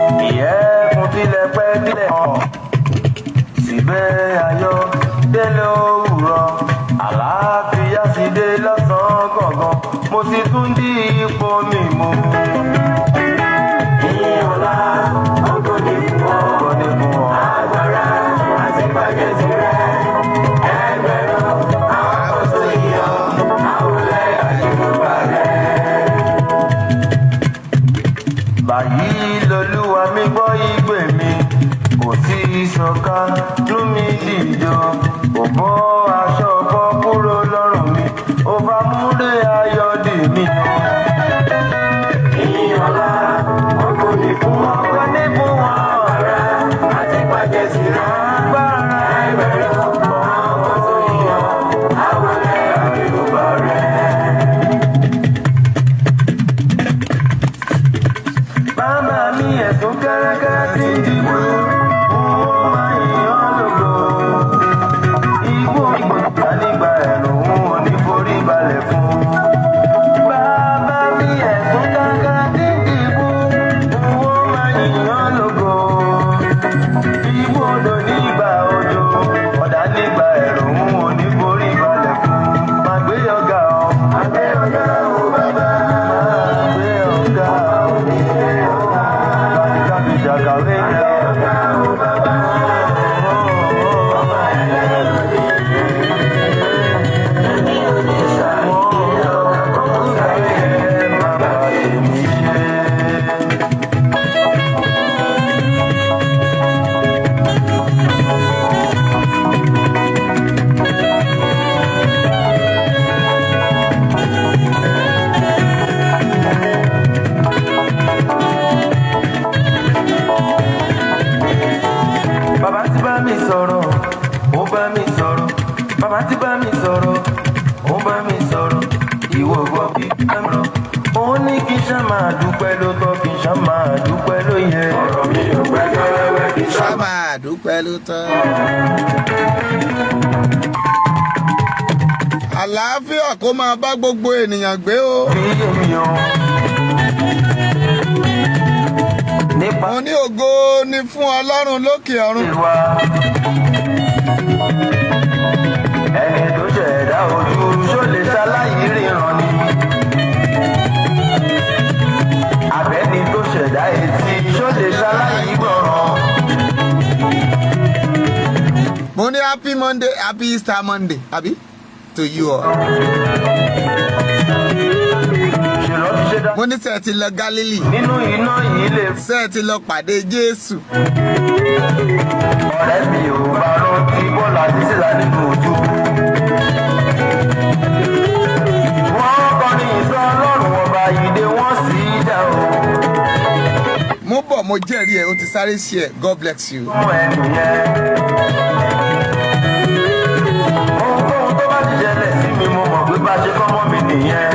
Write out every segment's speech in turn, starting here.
ìyẹ́kùn tilẹ̀ pẹ́ tilẹ̀ hàn síbẹ̀ ayọ̀ délé òwúrọ̀ àlàáfíà sì dé lọ́sàn-án gangan mo sì tún dí ipò mi mú. ìyọ̀lá ọkọ̀ ní fún ọ agbára àti pàjẹ́ tirẹ̀ ẹgbẹ̀rún àwọn tó yọ àwòlẹ̀ àjùmọ̀bá rẹ̀. báyìí lolúwa mi gbọ́ igbe mi kò sí ìṣọ̀ká lú mi dìjọ kò bọ́ aṣọ bọ́ kúrò lọ́rùn mi ó bá múlé ayọ̀ dì mí. ìyọ̀lá ọkọ̀ ní fún ọ agbára àti pàjẹ́ tirẹ̀ agbára ẹgbẹ̀rún àwọn tó yọ àwòlẹ̀ àjùmọ̀bá rẹ̀. Mama mi ẹ̀sùn kẹ́rẹ́kẹ́rẹ́ tí ń dìbò, owó máa yàn lógo. Igbó ìgbà nígbà ẹ̀rùn òun ò ní forí balẹ̀ fún. Bàbá mi ẹ̀sùn kẹ́rẹ́kẹ́rẹ́ tí ń dìbò, owó máa yàn lógo. Igbó odò nígbà òjò, ọ̀dà nígbà ẹ̀rùn òun ò ní forí balẹ̀ fún. Màá gbé ọ̀gá ọ̀, màá gbé ọ̀gá ọ̀ bàbá, màá gbé ọ̀gá ọ̀ nílé. Bàbá ti bá mi sọ̀rọ̀, ó bá mi sọ̀rọ̀. Bàbá ti bá mi sọ̀rọ̀, ó bá mi sọ̀rọ̀. Ìwọ gbọ́ bí ẹ̀rọ. Ó ní kí n ṣá máa dúpẹ́ ló tọ́, kí n ṣá máa dúpẹ́ ló yẹ. Ọ̀rọ̀ mi ò pẹ́ lọ́wọ́ kí n ṣá máa dúpẹ́ ló tọ́. Àlàáfíà kó máa bá gbogbo ènìyàn gbé o. Bí èmi o. Mo ní ògo ni fún Ọlọ́run lókè ọ̀run. Ẹni tó ṣẹ̀dá ojú ṣó lè ṣaláyé ríran ni. Àbẹ́ni tó ṣẹ̀dá etí ṣó lè ṣaláyé gbọ́ràn. Mo ní happy Monday, happy Easter Monday, àbí? To you all. Mo ní sẹ́ẹ̀ ti lọ Gálílì. Nínú iná yìí lè. Sẹ́ẹ̀ ti lọ pàdé Jésù. Ọ̀rẹ́ mi ò bá rántí Bọ́lá ti sílá nínú ojú. Wọ́n kọrin ìsọ Ọlọ́run ọba ìdè wọ́n sì dá o. Mo bọ̀ mo jẹ́rìí ẹ̀ o ti sáré ṣe ẹ̀ God bless you. Fún ẹnu yẹn. Ohunkóhun tó bá ti ṣẹlẹ̀ sí mi mo mọ̀ pé bá ṣe kọ́ mọ́ mi nìyẹn.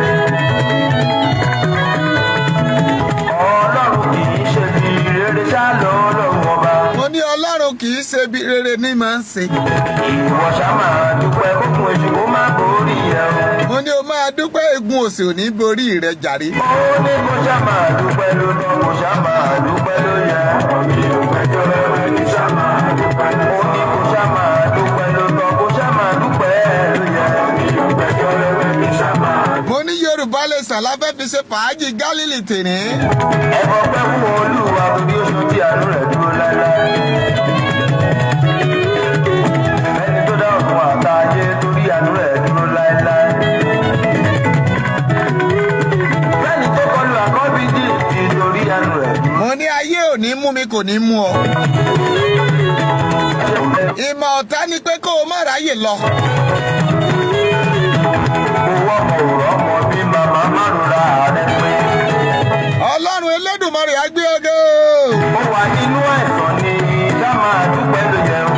Mo ní Ọlọ́run kì í ṣe bí rere ní máa ń ṣe. Ìwọ ṣá máa dúpẹ́ kókun èṣù kó má borí ẹ o. Mo ní o máa dúpẹ́ egun òsì ò ní borí rẹ jàre. Ó ní kó ṣá máa dúpẹ́ ló tọ́, kó ṣá máa dúpẹ́ ló yẹ. Ọ̀bí òpẹ́jọ́ rẹ̀ ní ṣá máa dúpẹ́ ló tọ́. Ó ní kó ṣá máa dúpẹ́ ló tọ́, kó ṣá máa dúpẹ́ ló yẹ. Ọ̀bí òpẹ́jọ́ rẹ̀ ní ṣá máa dúpẹ́. Mo ní Yorùbá lè sàláfẹ́ fi ṣe fàájì Gálílì tèní. Ẹ fọpẹ́ fún Olúwa torí oṣù tí àánú rẹ̀ dúró láéláé. Ẹni tó dá ọ̀run àtayé torí àánú rẹ̀ dúró láéláé. Bẹ́ẹ̀ni tó kọlu àkọ́bí dì torí àánú rẹ̀ dúró. Mo ní ayé ò ní mú mi kò ní mú ọ. Ìmọ̀ ọ̀tá ni pé kó o má ráyè lọ. Owó ọmọ òrọ̀ ọmọ bí màmá márùn-ún rẹ̀ pé. Ọlọ́run Elédùmarè á gbé ọgọ́. Mo wà nínú ẹ̀sán ni ká máa dúpẹ́ ló yẹ o.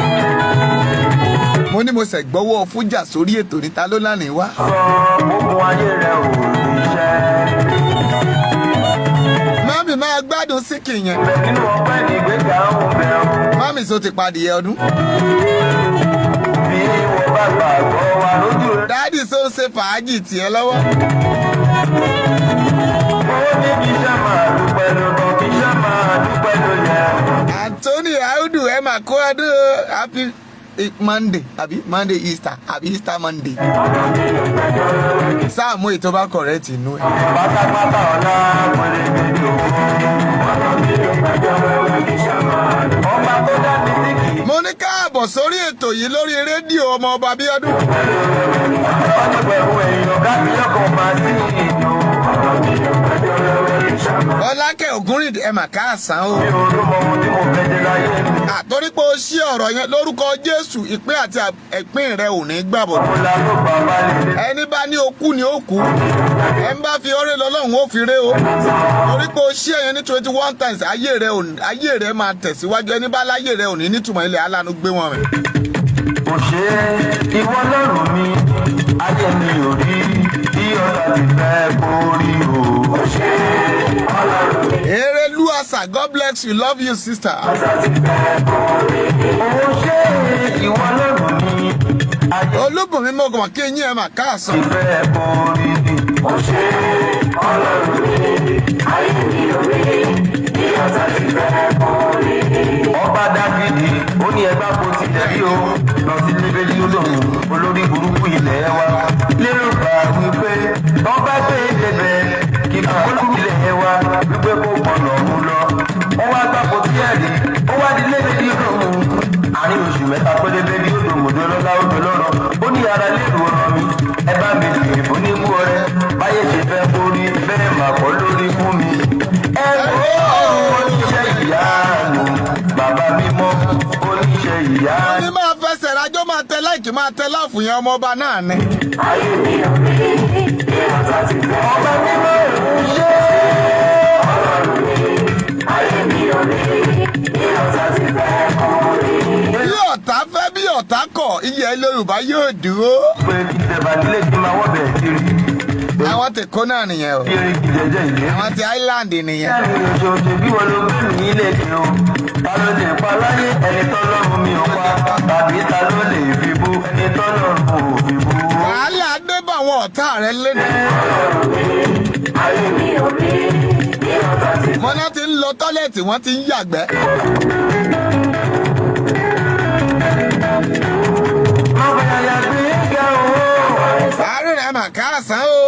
Mo ní mo ṣẹ̀ gbọ́wọ́ fújà sórí ètò níta ló lánàá wá. Sọ ogun ayé rẹ̀ ò níṣẹ́. Mami máa gbádùn síkì yẹn. Ibẹ̀ nínú ọpẹ́ ní ìgbéga òun bẹ̀rù. Mami so ti padìyẹ ọdún. Bí wọ́n bá gbàgbọ́ wa lójú rẹ̀. Dáàdì so ń ṣe fàájì tiẹ̀ lọ́wọ́. Ó ní kí iṣẹ́ máa dúpẹ́ ló tán, kí iṣẹ́ máa dúpẹ́ ló ẹ máa kó ọdún happy Monday àbí Monday Easter àbí Easter Monday. Sáàmù ètò bá correct inú ẹ̀. Pátápátá ọ̀la wọlé gbèdé owó. Ọba tó dá mi sí kì í. Mo ní káàbọ̀ sórí ètò yìí lórí rédíò ọmọ ọba Bíọ́dún. Ọ̀pẹ̀wò èèyàn káàkiri ọkọ̀ máa sí ìlú. Ọlákẹ́ Ògúnrìndé ẹ mà káàsán o. Mi ò rú mọ ohun tí mo fẹ́ dé láyé mi. Àtorí pé o ṣí ọ̀rọ̀ yẹn lórúkọ Jésù ìpín àti ẹ̀pín rẹ ò ní gbàbọ̀. Ọ̀la ló bàbá lè dé. Ẹni bá ní okú ni ó kú. Ẹ ń bá fi ọrẹ lọ́lọ́run ó fi ré o. Torí pé o ṣí ẹ̀yẹn ní 21 times ayé rẹ máa tẹ̀síwájú. Ẹni bá láyé rẹ ò ní nítumọ̀ ilẹ̀ alánú gbé wọn rìn. Kò ṣe ìwọ lọ́rùn mi, ayé mi ò rí bí ọ̀tá ti fẹ́ kórí o. Kò ṣe ọlọ́run mi. Erelu Asa, God bless you, love you sister. Ọ̀tá ti fẹ́ kórí. Kò ṣe ìwọ lọ́rùn mi, ayé Olúbùnmi mọ̀gàn kí eyín ẹ̀ mà káàsán. mi fẹ́ kórí. Kò ṣe ọlọ́run mi, ayé mi ò rí bí ọ̀tá ti fẹ́ kórí. Ọba Dáfídì ó ní ẹgbẹ́ kò tilẹ̀ rí o lọ sí lébélí olóhùn olórí burúkú ilẹ̀ wa lérò bá wípé ọba gbé débẹ̀ kí olórí ilẹ̀ wa wípé kó gbọ́dọ̀ mú lọ. Ó wá gbà kò tilẹ̀ rí ó wá di lébélí olóhùn àárín oṣù mẹ́ta péré bébí odò mòdó lọ́lá odò lọ́rọ̀ ó ní ara lérò ọ̀rọ̀ mi ẹ bá mi sì fún ní kú ọrẹ báyé ṣe fẹ́ kórí bẹ́ẹ̀ mà kọ́ lórí fún mi. Ẹ oníṣẹ́ ìyanu bàbá mímọ́ oníṣẹ́ ìyanu. Ó ní máa fẹsẹ̀ rájọ́ máa tẹ láìkì máa tẹ láàfù yẹn ọmọ ọba náà ni. Ayé mi ò rí bí ọ̀tá ti fẹ́. Ọba mímọ́ ìrúnṣẹ́. Ọlọ́run mi, ayé mi ò rí bí ọ̀tá ti fẹ́ kórí. Bí ọ̀tá fẹ́ bí ọ̀tá kọ̀ ilẹ̀ Yorùbá yóò dúró. Pé ìjẹba nílé kí n máa wọ́bẹ̀ kiri. Àwọn ti kó náà nìyẹn o. Kiri kìjẹjẹ ìlé. Àwọn ti Island nìyẹn. Ẹni oṣooṣù bí wọn ló gbé mi ilé ìgbé o. Ta ló lè pa láyé ẹni tọ́lọ́run mi ò pa? Tàbí ta ló lè fi bú ẹni tọ́lọ́run ò fi bú? Wàhálà dé bá àwọn ọ̀tá rẹ̀ lẹ́nu. Ayé mi ò rí bí ọ̀tá ti fẹ́. Mọ́nà ti ń lọ tọ́lẹ̀tì wọ́n ti ń yàgbẹ́. Àárín rẹ̀ mà káàsán o.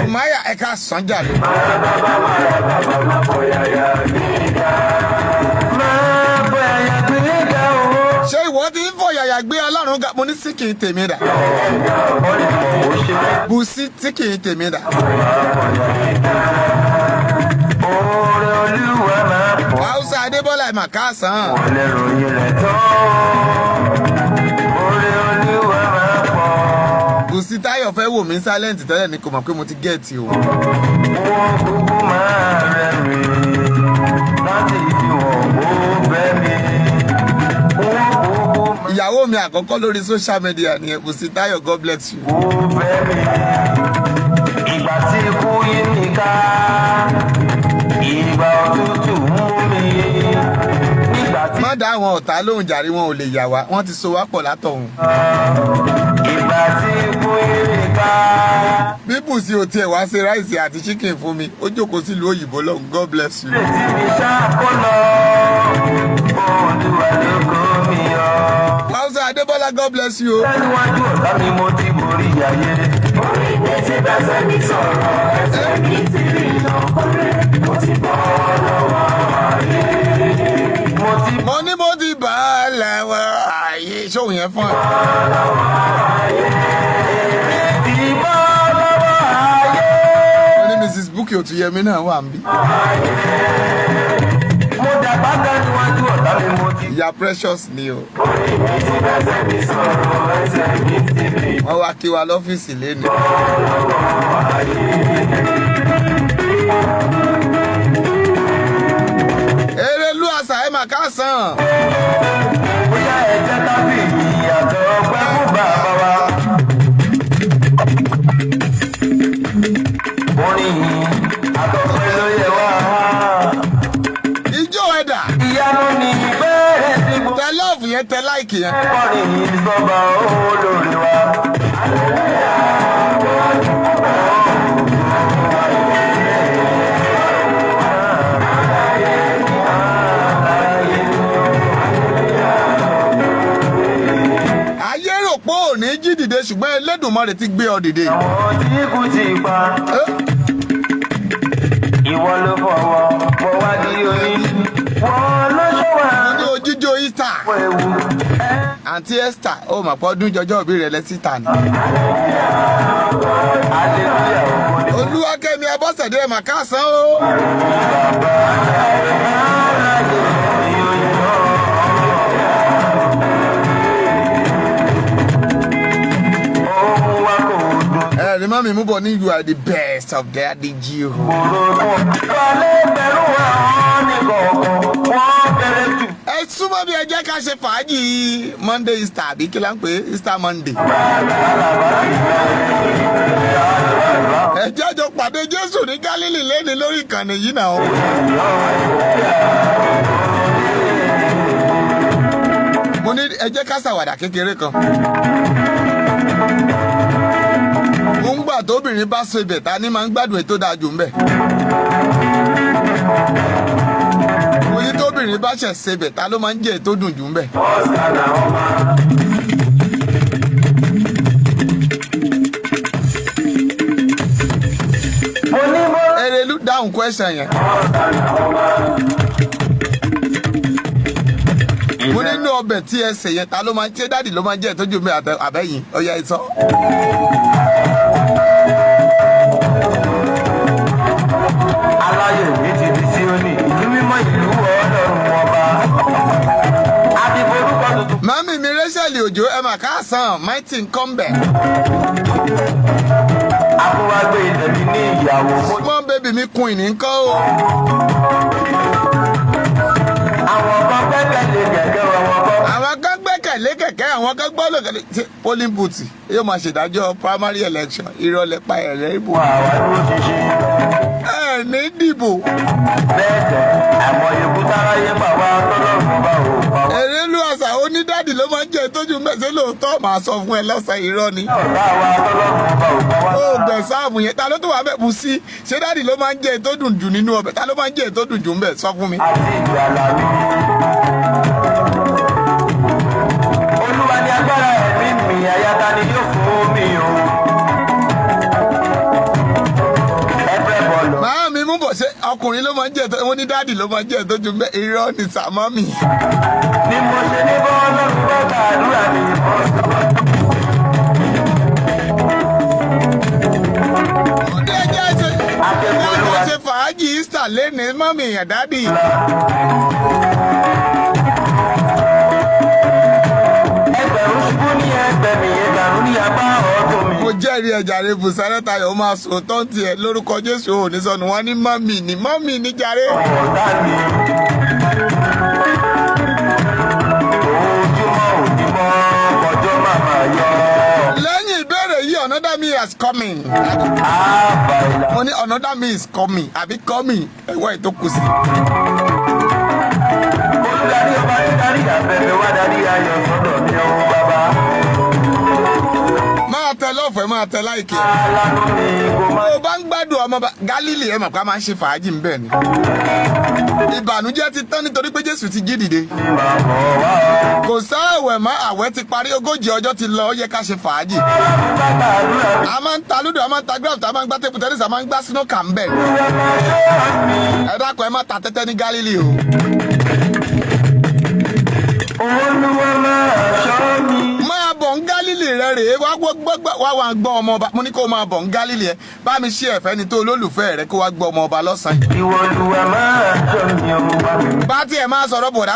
Sùmáyà ẹ̀ka sàn jáde. Ṣé ìwọ ti ń fọ yàyà gbé Ọlọ́run ga? Mo ní sí kì í tèmi dà. Bùsí tí kì í tèmi dà. Hausa Adébọ́lá ẹ̀ mà káàsán. Bùsí Táyọ̀ fẹ́ wò mí sálẹ̀ǹtì tẹ́lẹ̀ ní kò mọ̀ pé mo ti gẹ̀ẹ́tì o. Wọ́n kúkú máa rẹ̀rìn láti ibi wọ̀n ó bẹ́ mi. Wọ́n kúkú Ìyàwó mi àkọ́kọ́ lórí social media ni Bùsí Táyọ̀, God bless you. ó bẹ́ mi. Ìgbà tí ikú yí mi ká, ìgbà òtútù mú mi. Nígbà tí Má dá àwọn ọ̀tá lóhùn jàre wọn ò lè yà wá, wọ́n ti so wá pọ̀ látọ̀hún. ìgbà tí ikú yí mi ká. Bí Bùsí ò tiẹ̀ wá ṣe ráìsì àti chicken fún mi, ó jókòó sílùú òyìnbó lọ́hùn, God bless you. Létí mi ṣàkólọ, Olúwa ló kó mi yọ. Hausa Adébọ́lá, God bless you. Níwájú ọ̀tá mi mo ti borí ayé. Orí mi ti bẹ́sẹ̀ mi sọ̀rọ̀, ẹsẹ̀ mi ti rìnà kọ́lé, mo ti bọ́ lọ́wọ́ ayé. Mo ní mo ti bá a lẹ́wọ̀ ààyè ṣóhun yẹn fún ẹ. Ti bọ́ lọ́wọ́ ayé. Mo ní Mrs. Bukki Òtúyẹmí náà wà níbí. Mo dàgbà gan níwájú ọ̀tá mi mo ti. Ìyá Precious ni o. Orí mi ti bẹ́sẹ̀ mi sọ̀rọ̀, ẹsẹ̀ mi ti rìnà Wọ́n wá kí wa lọ́fíìsì lẹ́nu. lọ́wọ́ ayé. Erelu Asa ẹ̀ mà káàsán. Bóyá ẹ jẹ́ ká fi ìyàtọ̀ ọpẹ́ fún bàbá wa. Orin yìí àtọ̀pẹ́ ló yẹ wá. Ijó ẹ̀dà. Ìyanu ni ìbéèrè tí mo Tẹ lọ́ọ̀fù yẹn tẹ láìkì yẹn. kọrin yìí sọ́ba olórí wa. dìde ṣùgbọ́n Elédùmarè ti gbé ọ dìde. àwọn tí kú ti pa. ìwọ ló fọwọ́ mọ wá di oní. wọ́n ló ṣọ́wà. mo ní ojíjó Easter. fọ ewu. àǹtí Esther ó mà pọ́ ọdún jọjọ́ òbí rẹ̀ lẹ́sítà ni. hallelujah ògbóni. Olúwakẹ́mi Abọ́sẹ̀dé ẹ̀ mà káàsán o. ẹ̀rí má mi mú bọ̀ ní you are the best of the adiji o. ẹ súnmọ́ bí ẹ jẹ́ ká ṣe fàájì Monday Easter àbí kí la ń pè é Easter Monday. ẹ jẹ́ jọ pàdé Jésù ní Gálílì lẹ́ni lórí ìkànnì yìí náà. mo ní ẹ jẹ́ ká ṣàwàdà kékeré kan. mo ń gbà tóbìnrin bá so ibẹ̀ ta ni máa ń gbádùn ètò dáa jù ń bẹ̀. mo ní tóbìnrin bá ṣẹ̀ ṣe ibẹ̀ ta ló máa ń jẹ́ ètò dùn jù ń bẹ̀. Erelu dáhùn question yẹn. mo nínú ọbẹ̀ tí ẹ sè yẹn ta ló máa ń ṣe dáàdì ló máa ń jẹ́ ètò jù ń bẹ̀ àbẹ́yìn ọ̀yà ìsọ. aláyè mi ti di Síónì ìlú mímọ́ ìlú Ọlọ́run ọba. àti forúkọ tuntun. mami mi Rachel Òjó ẹ mà káàsán mighty nkọ́mbẹ̀. àfọwágbé ìtẹ̀bí ní ìyàwó. small baby mi kun ìní ńkọ́ o. àwọn kan gbẹ́kẹ̀lé kẹ̀kẹ́ àwọn kan gbẹ́kẹ̀lé kẹ̀kẹ́ àwọn kan gbọ́ lòkèlè ṣe polling booth yóò máa ṣèdájọ́ primary election ìrọ̀lẹ́ pa ẹ̀rẹ́ ìbò. wà wá dúró ṣinṣin. ẹ ní dìbò. bẹ́ẹ̀ tẹ̀ àìmọye kútáráyé bà wá tọ́lọ́run ọba ò pa wá. Erelu àṣà onídàdì ló máa ń jẹ́ ìtọ́jú mẹ́sẹ̀ lóòótọ́ màá sọ fún ẹ lọ́sàn-án irọ́ ni. ọ̀tá wa tọ́lọ́run ọba ò pa wá. ó gbẹ̀ sáàmù yẹn ta ló tó wà bẹ́ẹ̀ bù sí ṣé dàdì ló máa ń jẹ́ ìtọ́jú jù nínú ọbẹ̀ ta ló máa ń jẹ́ ìtọ́jú jù ń bẹ̀ sọ fún mi. àti ìgbàlà mi. Olúwa ni agbára ẹ̀mí mi àyàtá ni yóò fún mi o. ẹgbẹ́ bọ̀lọ̀. màá mi mú bọ̀ ṣe ọkùnrin ló máa ń jẹ́ ìtọ́jú onídàdì ló máa ń jẹ́ ìtọ́jú bẹ́ẹ̀ irọ́ ni sàmọ́mì. ni mo ṣe ní bọ́ ọlọ́run bọ́ gbàdúrà mi mọ́. ọdẹ ẹjẹ ṣe fàájì Easter lẹ́ni mọ́mì ẹ̀dádì. ẹgbẹ̀rún ṣubú ní ẹgbẹ̀mí ẹgbẹ̀rún ní apá ọ̀tún mi. mo jẹ́rìí ẹ̀jà rẹ̀ Bùsárẹ́ Tayọ̀ máa sọ tó ń tiẹ̀ lórúkọ Jésù ò ní sọnù wọn ní mọ́mì ní jàre. ọ̀tá mi. ojúmọ́ òjúmọ́ ọjọ́ màmá yọ. lẹ́yìn ìbéèrè yìí another me is coming. àbàlà. mo ní another me is coming àbí coming ẹ̀wọ́ ètò kù sí. olùdarí ọba ní darí àbẹ̀bẹ̀ wá darí ayọ̀ sọ́dọ̀ mi ọ̀hún bàbá. máa tẹ lọ́fẹ̀ẹ́ máa tẹ láìkè. alánú ni kò má. bó o bá ń gbádùn ọmọ Gálílì ẹ̀ mọ̀ pé a máa ń ṣe fàájì ńbẹ̀ ni. ìbànújẹ́ ti tán nítorí pé Jésù ti jí dìde. máa bọ̀ wá o. kò sáàwẹ̀ mọ́ àwẹ̀ ti parí 40 ọjọ́ ti lọ ó yẹ ká ṣe fàájì. bàbá àdúrà mi. a máa ń ta lúdò a máa ń ta graft a máa ń gbá table tennis a máa ń gbá snooker ńbẹ̀. ẹ dákun ẹ má ta tẹ́tẹ́ ní Gálílì o. Olúwa máa ṣọ́ mi. máa bọ̀ ń Gálílì rẹ rèé wá gbọ́ ọmọ ọba mo ní kó máa bọ̀ ń Gálílì ẹ bá mi ṣe ẹ̀fẹ́ ni tó olólùfẹ́ rẹ kó wá gbọ́ ọmọ ọba lọ́sàn-án yìí. Ìwọ Olúwa máa ṣọ́ mi ọmọ bá mi. bá tiẹ̀ máa sọ̀rọ̀ bọ̀dá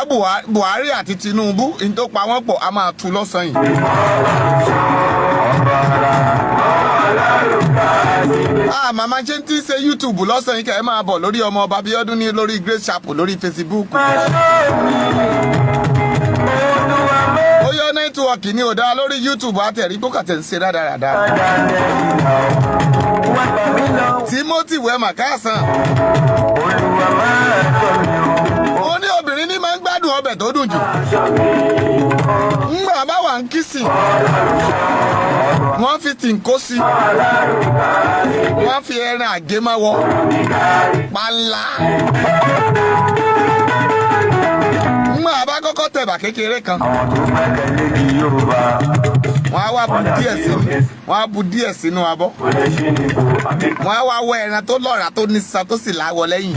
Buhari àti Tinubu ní tó pa wọ́n pọ̀ a máa tu lọ́sàn-án yìí. Màmá ṣe ń tí ṣe YouTube lọ́sàn-án yìí kẹ́ ẹ máa bọ̀ lórí ọmọ ọba Bíọ́dún ní lórí Grace Chapel lórí Facebook. ó yọ nẹ́tíwọ̀kì ní òdá lórí YouTube àtẹ̀rí tó kàtẹ̀ ń ṣe rádaràda. Timothy wẹ́mà káàsán. Olúwa máa ṣọ́ mi o. ó ní obìnrin ní máa ń gbádùn ọbẹ̀ tó dùn jù. ńgbà bá wà ń kísì wọ́n fi tìǹkó sí wọ́n fi ẹran àgémáwọ́ pàlà. ńgbà bá kọ́kọ́ tẹ̀bà kékeré kan Àwọn tó gbẹ́kẹ̀lé ní Yorùbá. wọ́n á wá bu díẹ̀ sínú abọ́. Wọ́n á wá wọ ẹran tó lọ́ra tó níṣan tó sì láwọ lẹ́yìn.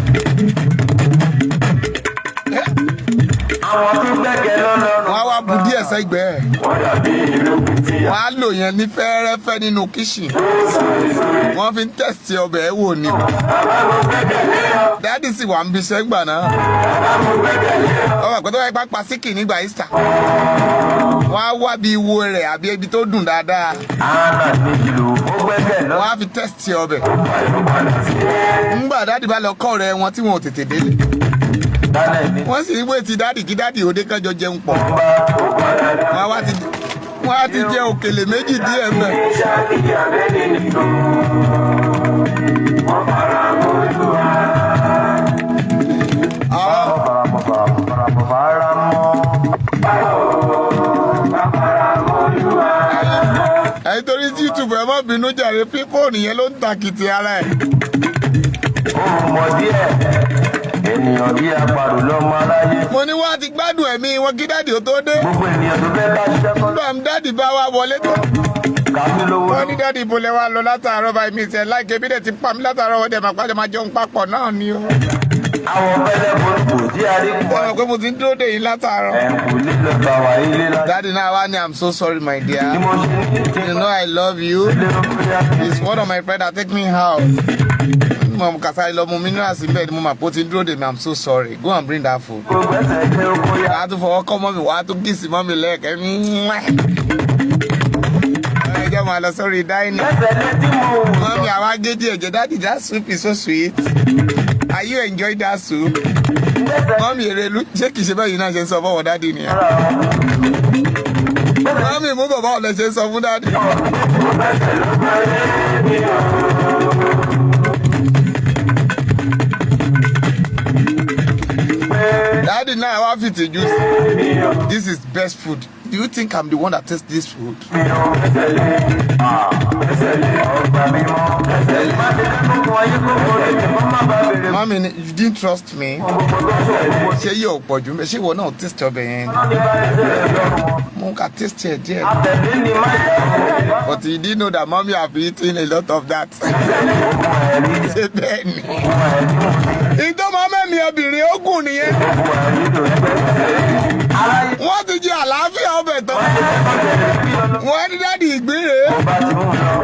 Àwọn tó gbẹ́kẹ̀ lọ́lọ́run. Wọ́n á wá bu díẹ̀ sẹ́gbẹ̀ẹ́. Wọ́n dàbí ìlókun tí a. Wọ́n á lò yẹn ní fẹ́rẹ́fẹ́ nínú kíṣìn. Wọ́n fi ń tẹ̀sí ọbẹ̀ ẹ̀ wò ni. Dáàdì sì wà ń bí iṣẹ́ gbà náà. Ọmọ àpẹtọ́ wáyé pápá síkì nígbà Easter. Wọ́n á wá bí iwo rẹ̀ àbí ibi tó dùn dáadáa. Ààbà méjì ló ó gbẹ́kẹ̀ lọ. Wọ́n á fi tẹ̀sí ọbẹ̀. Ńgbà dáàdì bá lọ kọ́ ọ̀rẹ́ wọn tí wọn ò tètè délé. Wọ́n sì ń wé ti dáàdì kí dáàdì òde kánjọ jẹun pọ̀. Wọ́n á ti jẹ òkèlè méjì díẹ̀ mẹ́. Ẹ̀yin torí YouTube ẹ má bínú jàre pípọ̀ nìyẹn ló ń takìtì ara ẹ̀. Ó mọ̀ díẹ̀. Ènìyàn bí apàrò lọ́mọ aláyé. Mo ní wọ́n á ti gbádùn ẹ̀mí wọn kí dáàdì ó tó dé. Gbogbo ènìyàn tó fẹ́ bá ṣiṣẹ́ kọ́. Nígbà dáàdì bá wá wọlé tó. Kàmí lówó. Wọ́n ní dáàdì ìbòlẹ̀ wa lọ látàárọ̀ báyìí mi ìṣẹ̀ láìké bí dẹ̀ ti pa mí látàárọ̀ wọ́n dẹ̀ máa pàjọ́ máa jẹun papọ̀ náà ni o. Àwọn fẹ́lẹ́ burúkú tí a rí kú. Ẹ mọ̀ pé mo ti ń dúró dè yín látàárọ̀. Ẹ̀kú lílọ gbà wá ilé láti. Dáàdì náà wá ní I'm so sorry my dear. Bí mo ṣe ní You know I love you. It's one of my friends that take me out. Mo kàsá lọ mu minerals in bed mo mà pò ti ń dúró dè mí I'm so sorry. Go and bring that food. kó gbẹ́sẹ̀ jẹ́ oko yá. Wàá tún fọwọ́ kọ́ mọ́ mi wàá tún kìsì mọ́ mi lẹ́ẹ̀kẹ́. Ẹ jẹ́ máa lọ sórí dining. Gbẹ́sẹ̀ létí mo wù. Mommy, àwa gé díẹ̀ jẹ. Daddy, that soup is so sweet. Are you enjoying that soup? Mommy, Erelu, ṣé kìí ṣe báyìí náà ṣe ń sọ fún Daddy nìyẹn? Mommy, mú bàbá ọ̀lẹ́ ṣe ń sọ fún Daddy. Daddy náà wá fìtì juice. This is best food. Do you think I'm the one that tastes this food? Mommy, you didn't trust me. Ṣé yóò pọ̀ jù? Ṣé ìwọ náà taste ọbẹ̀ yẹn? Mo kà taste ẹ̀ díẹ̀. But you didn't know that mommy have eaten a lot of that. Ṣé bẹ́ẹ̀ ni? Ìtọ́mọ mẹ́mi obìnrin ó gùn nìyẹn. Wọ́n ti jẹ àlàáfíà ọbẹ̀ tán. Wọ́n ní dáàdì ìgbín rèé.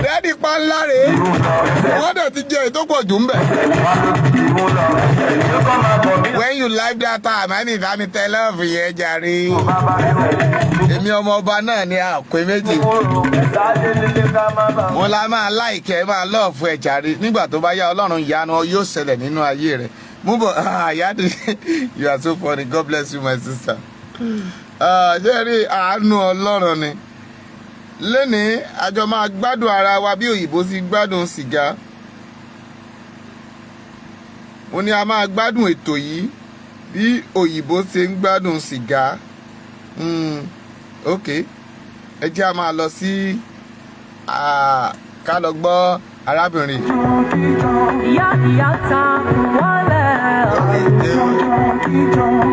Dáàdì panlá rèé. Wọ́n dẹ̀ ti jẹ ìtọ́pọ̀ jù ń bẹ̀. When you like that time, ẹni ìdáni tẹ́lẹ̀ ọ̀fìn yẹn jàre. Èmi ọmọ ọba náà ni àpè méjì. Wọ́n la máa láìkẹ́ máa lọ́ọ̀fù ẹ̀ jàre. Nígbà tó bá yá Ọlọ́run ìyanu yóò ṣẹlẹ̀ nínú ayé rẹ̀. Mú bọ̀ Yadi, you are so funny. God bless you, my sister. Ṣé rí àánú Ọlọ́run ni? Lénìí, àjọ máa gbádùn ara wa bí òyìnbó sì gbádùn sìgá. Ó ní a máa gbádùn ètò yìí bí òyìnbó ṣe ń gbádùn sìgá. Ok, ẹ jẹ́ a máa lọ sí ká lọ gbọ́ arábìnrin. Ìyá ta wọlé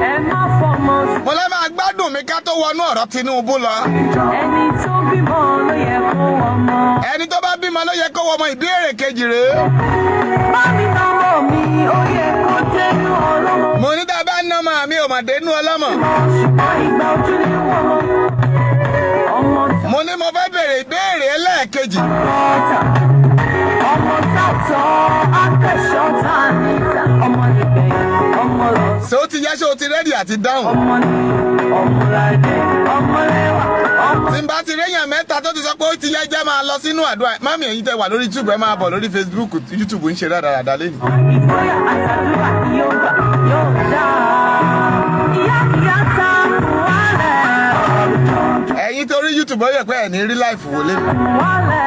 ẹ má fọmọ. Mo lè máa gbádùn mi ká tó wọnú ọ̀rọ̀ Tinubu lọ. Ẹni tó bímọ ló yẹ kó wọmọ. Ẹni tó bá bímọ ló yẹ kó wọmọ. Ìbéèrè kejì rèé. Bámi náwó mi ó yẹ kó dénú ọlọ́mọ. Mo ní tá a bá ná màá mi ò mà dénú ọlọ́mọ. Ṣùgbọ́n ìgbà ojú ni wọ́n ọmọ Mo ní mo fẹ́ bèrè ìbéèrè ẹlẹ́ẹ̀kejì. tọ́ta ọmọ tàtọ́ akẹ́ṣọ́ta níta ọmọ nìgbẹ̀yìn ọmọ lọ. Ṣé ó ti yá ṣé o ti rẹ́dì àti dáhùn? Ọmọ ní ọmọlàdé ọmọlẹ́wà ọmọ. Tí n bá ti réyàn mẹ́ta tó ti sọ pé ó ti yá jẹ́ máa lọ sínú àdúrà. Mami ẹ̀yin tẹ́ wà lórí YouTube ẹ máa bọ̀ lórí Facebook. YouTube ń ṣe rádaràda lẹ́nu. Ìgboyà àtàdúrà yóò gbà yóò dá. Ìyá ta wálẹ̀. Ẹ̀yin torí YouTube ó yẹ pé ẹ̀ ní rí life wò lé mi. Wálẹ̀.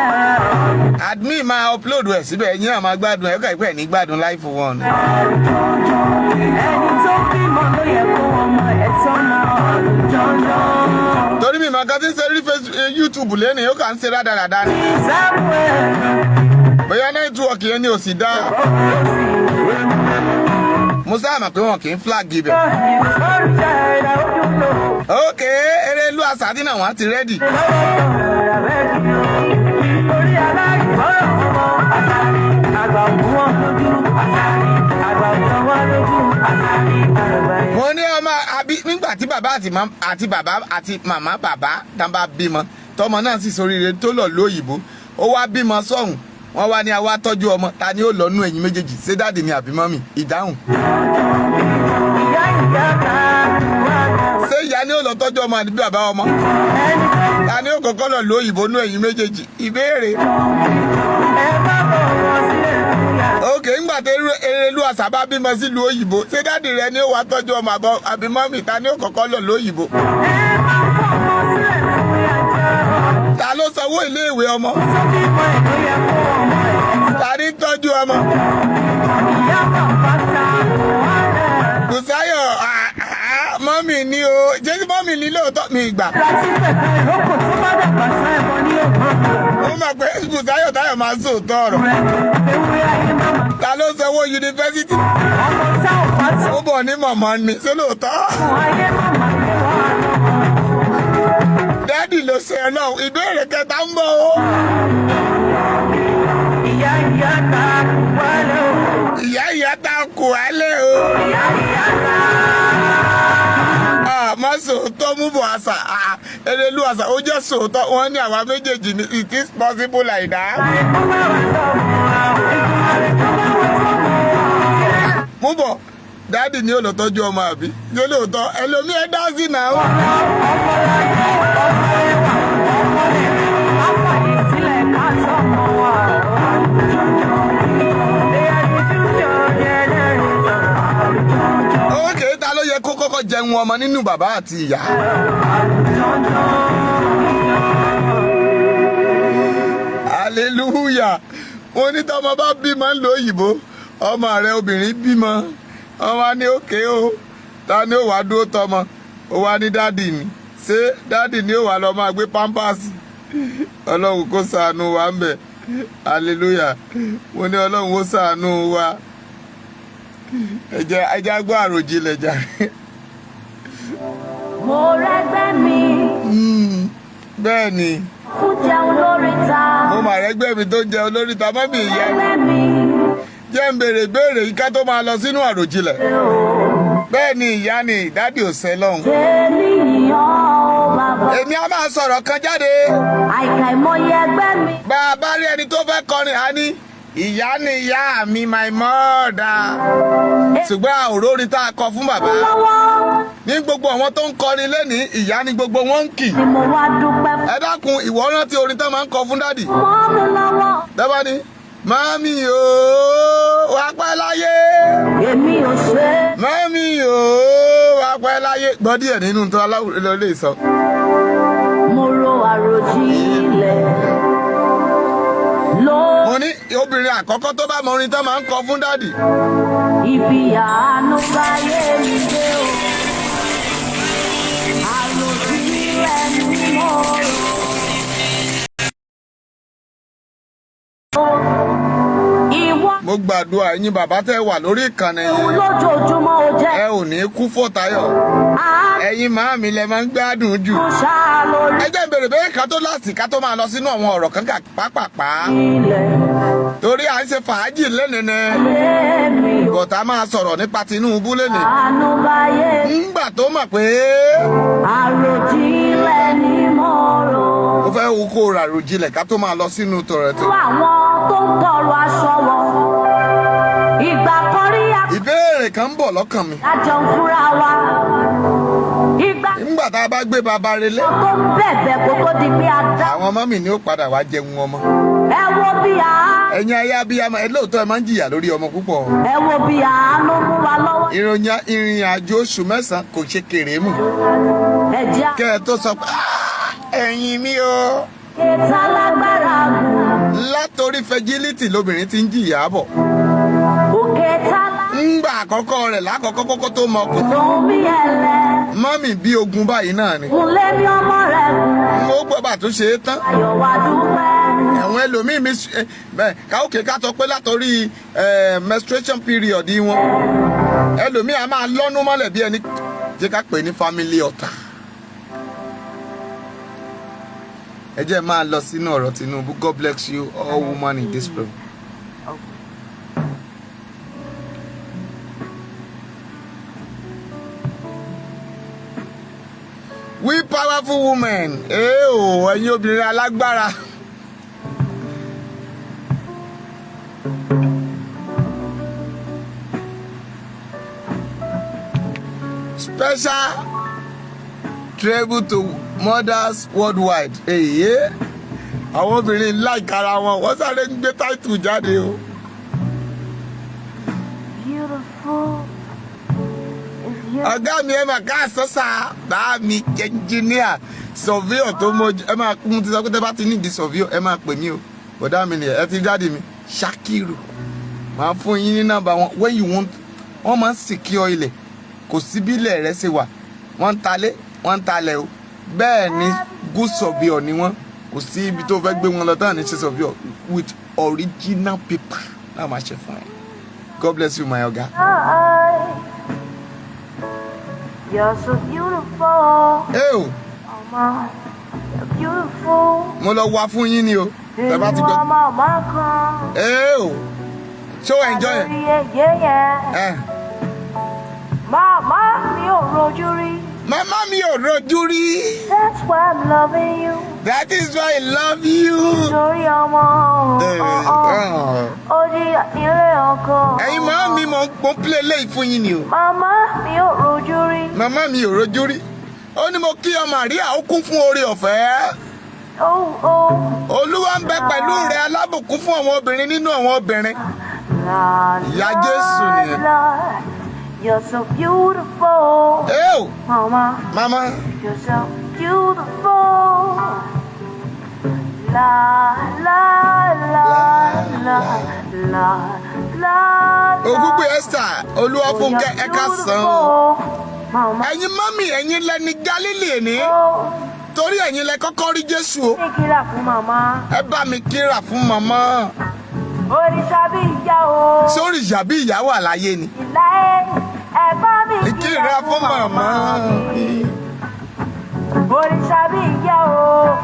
Admin máa upload ẹ̀ síbẹ̀ ẹ̀yin náà máa gbádùn ẹ̀ ó kà pé ẹ̀ ní gbádùn life wọn. Ẹni tó bímọ ló yẹ kó ọmọ ẹ̀ tọ́mọ jọjọ. Torí mi màá kan tí ń ṣe rí YouTube lẹ́nu ó kà ń ṣe rádaràda ni. Bóyá nẹ́tíwọ̀kì yẹn ni ò sì dá. mo sáà mọ̀ pé wọn kì í flag ibẹ̀. ok Erelu Asadi náà wọ́n ti rẹ́dì. mo ní ọmọ àbí nígbà tí bàbá àti màmá bàbá tán bá bímọ tọmọ náà sì soríire tó lọ lóyìnbó ó wá bímọ sọ́hùn wọ́n wá ní àwa tọ́jú ọmọ ta ni ó lọ nú ẹ̀yin méjèèjì ṣé dáàdì ni àbí mọ́mì ìdáhùn. ṣé ìyá ni ó lọ tọ́jú ọmọ àbí bàbá ọmọ ta ni ó kọ́kọ́ lọ lóyìnbó nú ẹ̀yin méjèèjì ìbéèrè. ok ńgbà tó Erelu Asa bá bímọ sílùú òyìnbó ṣé dáàdì rẹ ni ó wá tọ́jú ọmọ àbí mọ́mì ta ni ó kọ́kọ́ lọ lóyìnbó. ta ló sanwó iléèwé ọmọ ta ní tọ́jú ọmọ. Bùsáyọ̀ mọ́mì ni o jẹ́sí mọ́mì ní lóòótọ́ mi ìgbà. ó mọ̀ pé Bùsáyọ̀ Táyọ̀ máa ń sòótọ́ ọ̀rọ̀. ta ló sanwó yunifásitì ó bọ̀ ní mọ̀mọ́ ni ṣé lóòótọ́. dádì ló ṣe ọlọ́run ìbéèrè kẹta ń bọ̀ o. ìyá ta kù wálé o. má sòótọ́ mú bọ̀ àṣà Erelu Asa ó jẹ́ sòótọ́ wọ́n ní àwa méjèèjì ní it is possible like that. mú bọ̀ dádì ni ó lọ tọ́jú ọmọ àbí ṣé lóòótọ́ ẹlòmíì ẹ dá sí náà. ókè ta ló yẹ kó kọ́kọ́ jẹun ọmọ nínú bàbá àti ìyá. hallelujah wọ́n ní tọ́mọ bá bímọ ń lo òyìnbó ọmọ rẹ obìnrin bímọ ọmọ ní òkè o ta ni ó wàá dúró tọmọ ó wá ní dádì ni ṣé dádì ni ó wàá lọ máa gbé pampasì. ọlọ́run kó ṣàánú wa ń bẹ̀ hallelujah mo ní ọlọ́run ó ṣàánú wa ẹja gbọ́ àròjinlẹ̀ jà. mo rẹ́gbẹ́ mi. bẹ́ẹ̀ ni. kú jẹun lórí ta. mo mà rẹ́gbẹ́ mi tó jẹun lórí ta mọ́mì ìyá rẹ́gbẹ́ mi. jẹ́ ń béèrè béèrè yìí ká tó máa lọ sínú àròjinlẹ̀. bẹ́ẹ̀ ni ìyá ni dádì ò sẹ́ lọ́hùn. ènìyàn ó bàbá. èmi á máa sọ̀rọ̀ kan jáde. àìkà ìmọye ẹgbẹ́ mi. bá a bá rí ẹni tó fẹ́ kọrin á ní ìyá ni ìyá mi my mother. ṣùgbọ́n àòrórin tá a kọ fún bàbá. ní gbogbo àwọn tó ń kọrin lẹ́nìí ìyá ni gbogbo wọn ń kì. ni mo wá dúpẹ́ fún. ẹ dákun ìwọ rántí orin tó máa ń kọ fún dádì. mọ́ mi lọ́wọ́. dábàá ni mami o wà pẹ́ láyé. èmi ò ṣe. mami o wà pẹ́ láyé. gbọ́ díẹ̀ nínú tó aláwọ̀ lè sọ. mo ro àròjinlẹ̀. mo ní obìnrin àkọ́kọ́ tó bá mọ orin tó máa ń kọ fún dádì. ibi àánú báyé mi dé o. àròjinlẹ̀ ni mo rò. ìwọ. mo gbàdúrà ẹ̀yin bàbá tẹ́ wà lórí ìkànnì yìí. lójoojúmọ́ o jẹ́. ẹ ò ní kú fọ́tayọ̀. ẹ̀yin màámi lẹ máa ń gbádùn jù. ẹ jẹ́ ìbéèrè bẹ́ẹ̀ ká tó láti ká tó máa lọ sínú àwọn ọ̀rọ̀ kan kà pápápá. torí à ń ṣe fàájì lẹ́nìí bọ̀tá máa sọ̀rọ̀ nípa Tinubu lẹ́nìí. ńgbà tó mọ̀ pé. àròjinlẹ̀ ni mo rò. mo fẹ́ wo kó ràròjinlẹ̀ ká tó máa lọ sínú tọ̀rẹ̀ tó. fún àwọn tó ń tọrọ aṣọ wọ. ìgbà kan rí ìbéèrè kan ń bọ̀ lọ́kàn mi. àjọ ń fúnra wa. nígbà tá a bá gbé bàbá relé. tó ń bẹ̀bẹ̀ kó tó di pé a dá. àwọn mọ́mì ni ó padà wá jẹun ọmọ. ẹ wo bí a. ẹ̀yin ayé abiyamọ ẹ lóòótọ́ ẹ máa ń jìyà lórí ọmọ púpọ̀. ẹ wo bí àánú mú wa lọ́wọ́. ìrìn àjò oṣù mẹ́sàn-án kò ṣe kéré mù. kẹ́ ẹ tó sọ pé ẹ̀yin mi o. ètò alágbára gùn. látòrí fẹjílítì lobìnrin ti ń jìyà bọ̀. òkè tálá. ńgbà àkọ́kọ́ rẹ̀ lákọ̀ọ́kọ́ kókó tó mọ ọkùnrin. lòun bí ẹlẹ. mọ́mì bí ogun báyìí náà ni. kúnlé ní ọmọ rẹ̀ gùn. mo gbọ́ bàtú ṣe é tán. ayọ̀ wá dúpẹ́. àwọn ẹlòmíì mi bẹ́ẹ̀ káwọ́kè ká sọ pé látòrí menstruation period wọn. ẹlòmíì a máa lọ́nú mọ́lẹ̀ bí ẹni jẹ́ ká pè ní family ọ̀tá. ẹ jẹ́ máa lọ sínú ọ̀rọ̀ Tinubu. God bless you all women in this program. We powerful women. Ẹ̀yin obìnrin alágbára. Special tribute to mothers worldwide. Àwọn obìnrin like ara wọn, wọ́n sáré ń gbé title jáde o. Ọ̀gá mi ẹ máa ká àsọ́sà bá mi engineer surveyor tó mọ ẹ máa kún ti sọ pé tẹ́ bá ti nídìí surveyor ẹ máa pè mí o. Bọ̀dá mi nìyẹn ẹ ti jáde mi Shakiru. Màá fún yín ní nọ́mbà wọn when you want. Wọ́n máa ń secure ilẹ̀. Kò sí bílẹ̀ rẹ̀ ṣe wà. Wọ́n ń talé, wọ́n ń talẹ̀ o. Bẹ́ẹ̀ ni good surveyor ni wọ́n. Kò sí ibi tó fẹ́ gbé wọn lọ tán ní ṣe surveyor with original paper. Náà máa ṣe fún ẹ. God bless you my ọ̀gá. You're so beautiful. Ew. Mama, you're beautiful. Mo lọ wá fún yín ni o. Ẹ bá ti gbọ́. Ew. Show enjoy it. Yeah. Mama, mi ò rojú rí. Mama mi ò rojú rí. That's why I'm loving you. That is why I love you. Nítorí ọmọ. Ojí ilé ọkọ. Ẹ̀yin máa mi mọ̀ ń play léyìí fún yín ni o. Mama, mi ò rojú rí. Mama mi ò rojú rí. Ó ní mo kí ọ Màríà ó kún fún oore ọ̀fẹ́. Olúwa ń bẹ pẹ̀lú rẹ alábùkún fún àwọn obìnrin nínú àwọn obìnrin. Ìyá Jésù nìyẹn. You're so beautiful. Ew. Mama. You're so beautiful. La la la la la la. Ògúngbè Esther Olúwafúnkẹ́ ẹ̀ka sàn o. Ẹ̀yin mọ́mì ẹ̀yin lẹni Gálílì ni. Torí ẹ̀yin lẹ kọ́kọ́ rí Jésù o. Ṣé kíra fún màmá? Ẹ bá mi kíra fún màmá. Òrìṣà bí ìyá o. Sórí ìyá bí ìyá wà láyé ni. Ìlà ẹ bá mi kíra fún màmá. Òrìṣà bí ìyá o.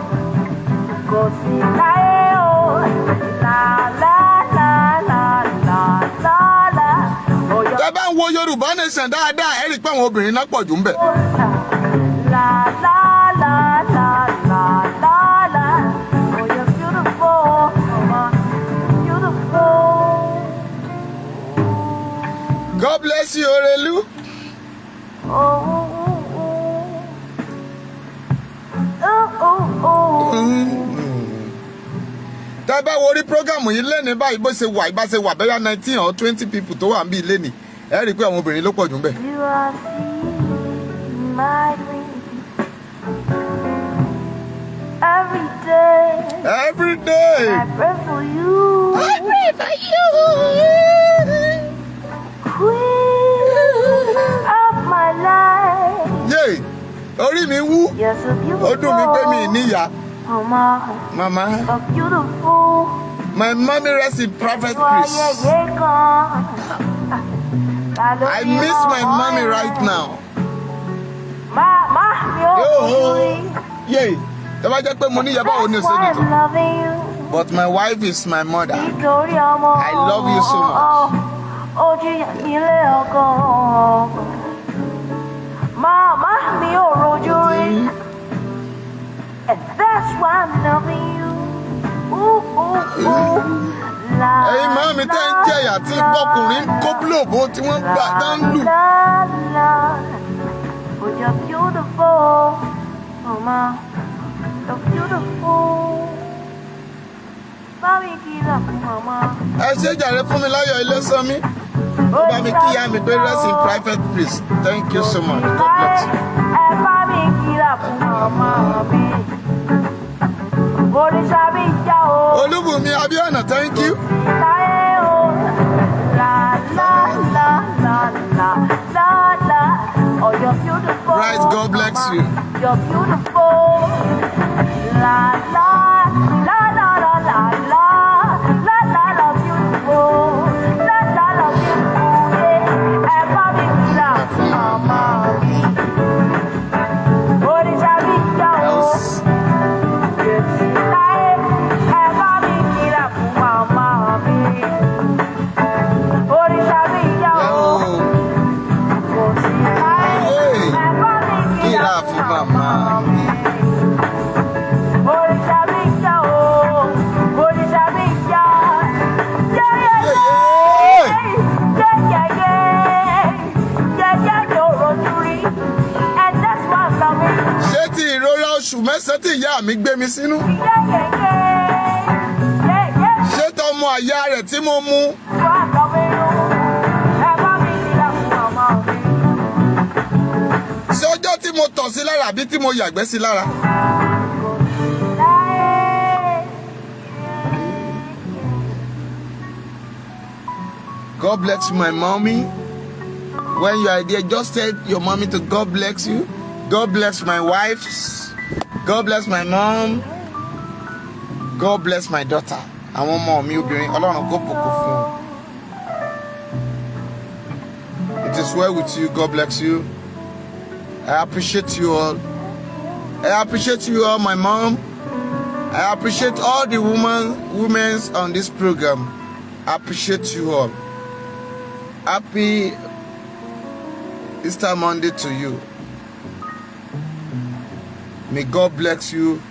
Kò sí láyé o. La la la la la la la. Tẹ́ bá ń wo Yorùbá Nation dáadáa, ẹ rí i pé àwọn obìnrin náà pọ̀ jù ń bẹ̀. La la la la la la la. Oh, you're beautiful, mama. Beautiful. God bless you, Orelu. Tẹ́ bá wo orí prógámù yìí lẹ́ni báyìí bó ṣe wà ìbá ṣe wà bẹ́yà 19 or 20 people tó wà ń bí lẹ́ni ẹ rí i pé àwọn obìnrin ló pọ̀ jù ń bẹ̀. You are my dream. Every day. Every day. I pray for you. I pray for you. Queen of my life. Yay! Orí mi wú. You're so beautiful. Ó dùn mí pé mi níyà. Mama. Mama. So beautiful. My mommy rests in private peace. I miss my mommy right now. Yay! Tẹ́ bá jẹ́ pé mo níyà báwo ni o ṣe nìkan. But my wife is my mother. I love you so much. Mama, mi ò rojú rí. And that's why I'm loving you. Ẹ̀yin máa mi tẹ́ ń jẹ̀yà tí bọ́kùnrin kó búlòbó tí wọ́n gbà dán lù. Oh, you're beautiful, Mama. You're beautiful. Bámi kìlọ̀ fún Mama. Ẹ ṣe jàre fún mi láyọ̀ ilé sọmí. Ó bá mi kíyà mi pé rest in private peace. Thank you so much. God bless you. Ẹ bá mi kìlọ̀ fún Mama mi. Òrìṣà bí ìjà o. Olúbùnmi Abíọ́nà, thank you. Láyé o. La la la la la la la. Oh, you're beautiful. Right, God bless you. You're beautiful. La la la la la la la la la la beautiful. La la la beautiful. Yeah. Ẹ bá mi And that's why I'm loving you. Ṣé ti ìrora oṣù mẹ́sàn-án tí ìyá mi gbé mi sínú? Yeah, yeah, yeah. Yeah, yeah. Ṣé tọmọ àyà rẹ̀ tí mo mú? That's why I'm loving you. Ẹ bá mi nílẹ̀ fún ọmọ mi. Ṣé ọjọ́ tí mo tọ̀ sí lára àbí tí mo yàgbẹ́ sí lára? God bless my mommy. When you are there, just tell your mommy to God bless you. God bless my wives. God bless my mom. God bless my daughter. Àwọn ọmọ mi obìnrin, Ọlọ́run kó bùkún fún wọn. It is well with you. God bless you. I appreciate you all. I appreciate you all, my mom. I appreciate all the women on this program. I appreciate you all. Happy Easter Monday to you. May God bless you.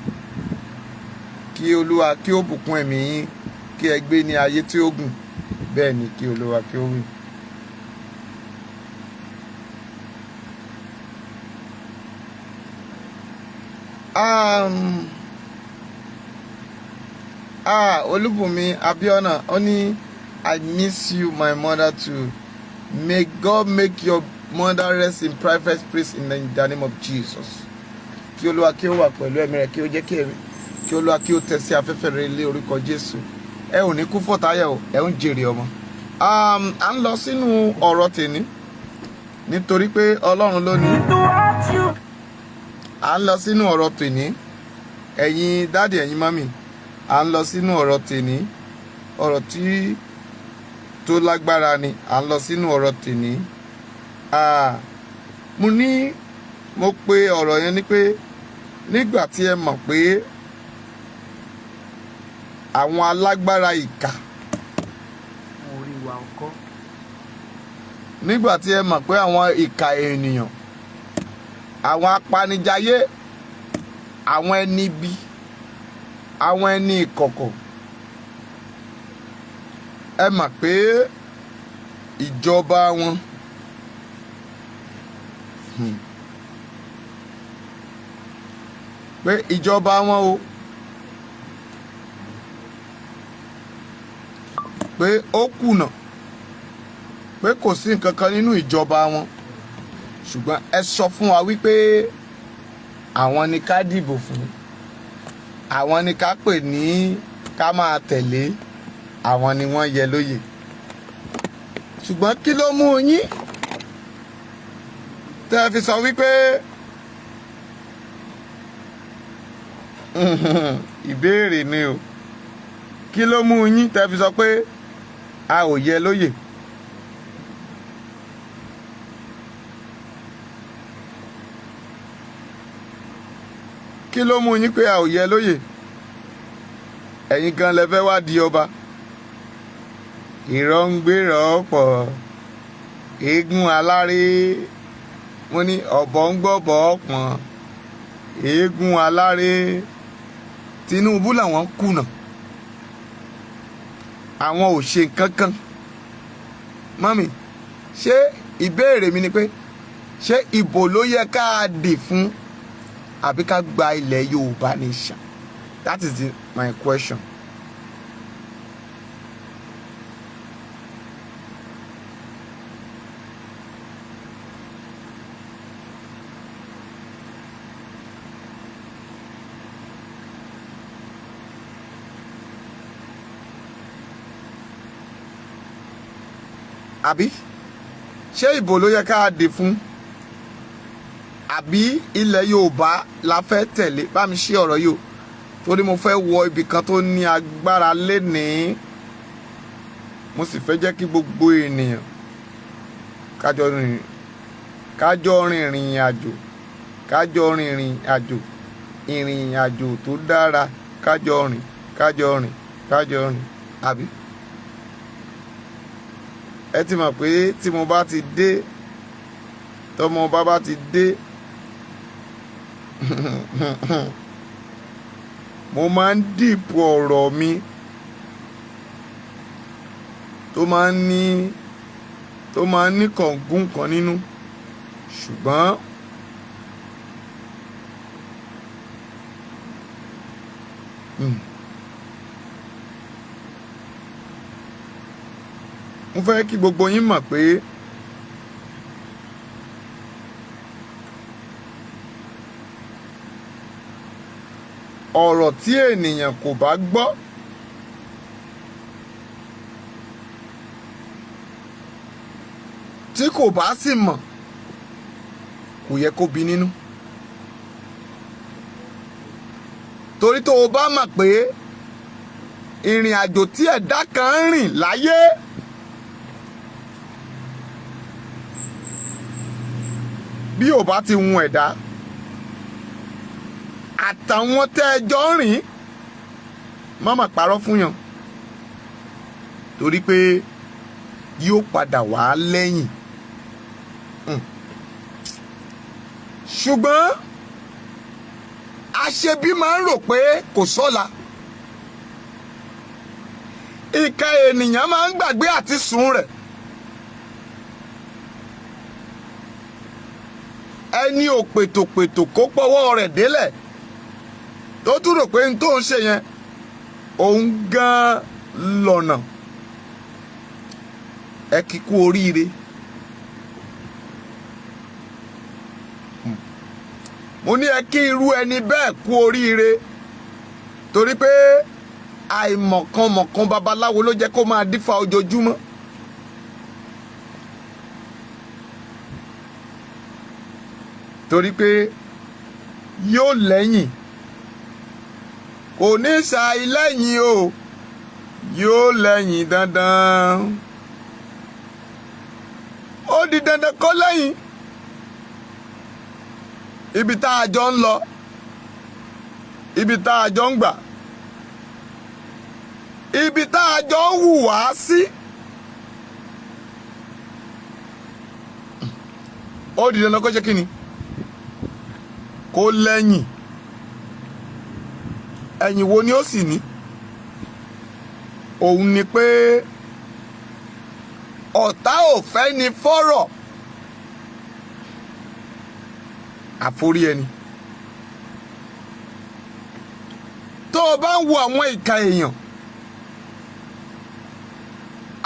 Kí Olúwa kí ó bùkún ẹ̀mí yín, kí ẹ gbé ní ayé tí ó gùn. Bẹ́ẹ̀ ni kí Olúwa kí ó wí. Olúbùnmi Abíọ́nà, ó ní I miss you, my mother too. May God make your mother rest in private place in the name of Jesus. Kí Olúwa kí ó wà pẹ̀lú ẹ̀mí rẹ̀, kí ó jẹ́ kí Olúwa kí ó tẹ̀ sí afẹ́fẹ́ rẹ̀ lé orúkọ Jésù. Ẹ ò ní kú fọ́tayẹ̀ o, ẹ ń jèrè ọmọ. À ń lọ sínú ọ̀rọ̀ tèní nítorí pé Ọlọ́run ló ní. À ń lọ sínú ọ̀rọ̀ tèní. Ẹ̀yin dáàdì, ẹ̀yin mọ́mì, à ń lọ sínú ọ̀rọ̀ tèní. Ọ̀rọ̀ tí tó lágbára ni. À ń lọ sínú ọ̀rọ̀ tèní. Mo pe ọ̀rọ̀ yẹn ni pé nígbà tí ẹ mọ̀ pé àwọn alágbára ìkà, nígbà tí ẹ mọ̀ pé àwọn ìkà ènìyàn, àwọn apanijayé, àwọn ẹni ibi, àwọn ẹni ìkọ̀kọ̀, ẹ mọ̀ pé ìjọba wọn o pé ó kùnà, pé kò sí nǹkan kan nínú ìjọba wọn, ṣùgbọ́n ẹ sọ fún wa wípé àwọn ni ká dìbò fún, àwọn ni ká pè ní ká máa tẹ̀lé, àwọn ni wọ́n yẹ lóyè. Ṣùgbọ́n kí ló mú yín tẹ́ fi sọ wípé ìbéèrè ni o, kí ló mú yín tẹ́ fi sọ pé a ò yẹ lóyè? Kí ló mú yín pé a ò yẹ lóyè? Ẹ̀yin gan lẹ fẹ́ wá di ọba. Ìrọ̀ ń gbérọ̀ pọ̀, eégún aláré, mo ní ọ̀bọ ń gbọ́bọ̀ pọ̀n, eégún aláré. Tinubu làwọn kùnà, àwọn ò ṣe nǹkan kan. Mọ́mì, ṣé ìbéèrè mi ni pé ṣé ìbò ló yẹ ká dì fún àbí ká gba ilẹ̀ Yorùbá nation? That is my question. Àbí ṣé ìbò ló yẹ ká dì fún àbí ilẹ̀ Yorùbá la fẹ́ tẹ̀lé? Bá mi ṣe ọ̀rọ̀ yìí o, torí mo fẹ́ wọ ibì kan tó ní agbára lénìí. Mo sì fẹ́ jẹ́ kí gbogbo ènìyàn kájọ rìnrìn àjò tó dára, kájọ rìn àbí? Ẹ ti mọ̀ pé tí mo bá ti dé, tọmọ bá ti dé, mo máa ń dìpò ọ̀rọ̀ mi tó máa ń ní kọ̀ǹgùn kan nínú, ṣùgbọ́n mo fẹ́ kí gbogbo yín mọ̀ pé ọ̀rọ̀ tí ènìyàn kò bá gbọ́ tí kò bá sì mọ̀ kò yẹ kó bí nínú. Torí tó o bá mọ̀ pé ìrìn àjò tí ẹ̀dá kan ń rìn láyé bí ò bá ti wun ẹ̀dá àtàwọn tẹ́ ẹ jọ ń rìn má mà parọ́ fún yàn torí pé yóò padà wá lẹ́yìn. Ṣùgbọ́n aṣebi máa ń rò pé kò sọ́la. Ìkà ènìyàn máa ń gbàgbé àti sùn rẹ̀. Ẹni ò pètòpètò kó pọ́wọ́ rẹ̀ délẹ̀ tó tún rò pé n tó ń ṣe yẹn òun gan-an lọ́nà. Ẹ kí kú oríire. Mo ní ẹ kí irú ẹni bẹ́ẹ̀ kú oríire torí pé àìmọ̀kànmọ̀kàn babaláwo ló jẹ́ kó máa dífá ojoojúmọ́. Torí pé yóò lẹ́yìn kò ní ṣàì lẹ́yìn o yóò lẹ́yìn dandan ó di dandan kó lẹ́yìn. Ibi tá a jọ ń lọ ibi tá a jọ ń gbà ibi tá a jọ ń hùwà sí ó di dandan kó ṣe kí ni kó lẹ́yìn. Ẹ̀yìn wo ni ó sì ní? Òun ni pé ọ̀tá ò fẹ́ ni fọ́rọ̀ àforí ẹni. Tó o bá ń wo àwọn ìka èèyàn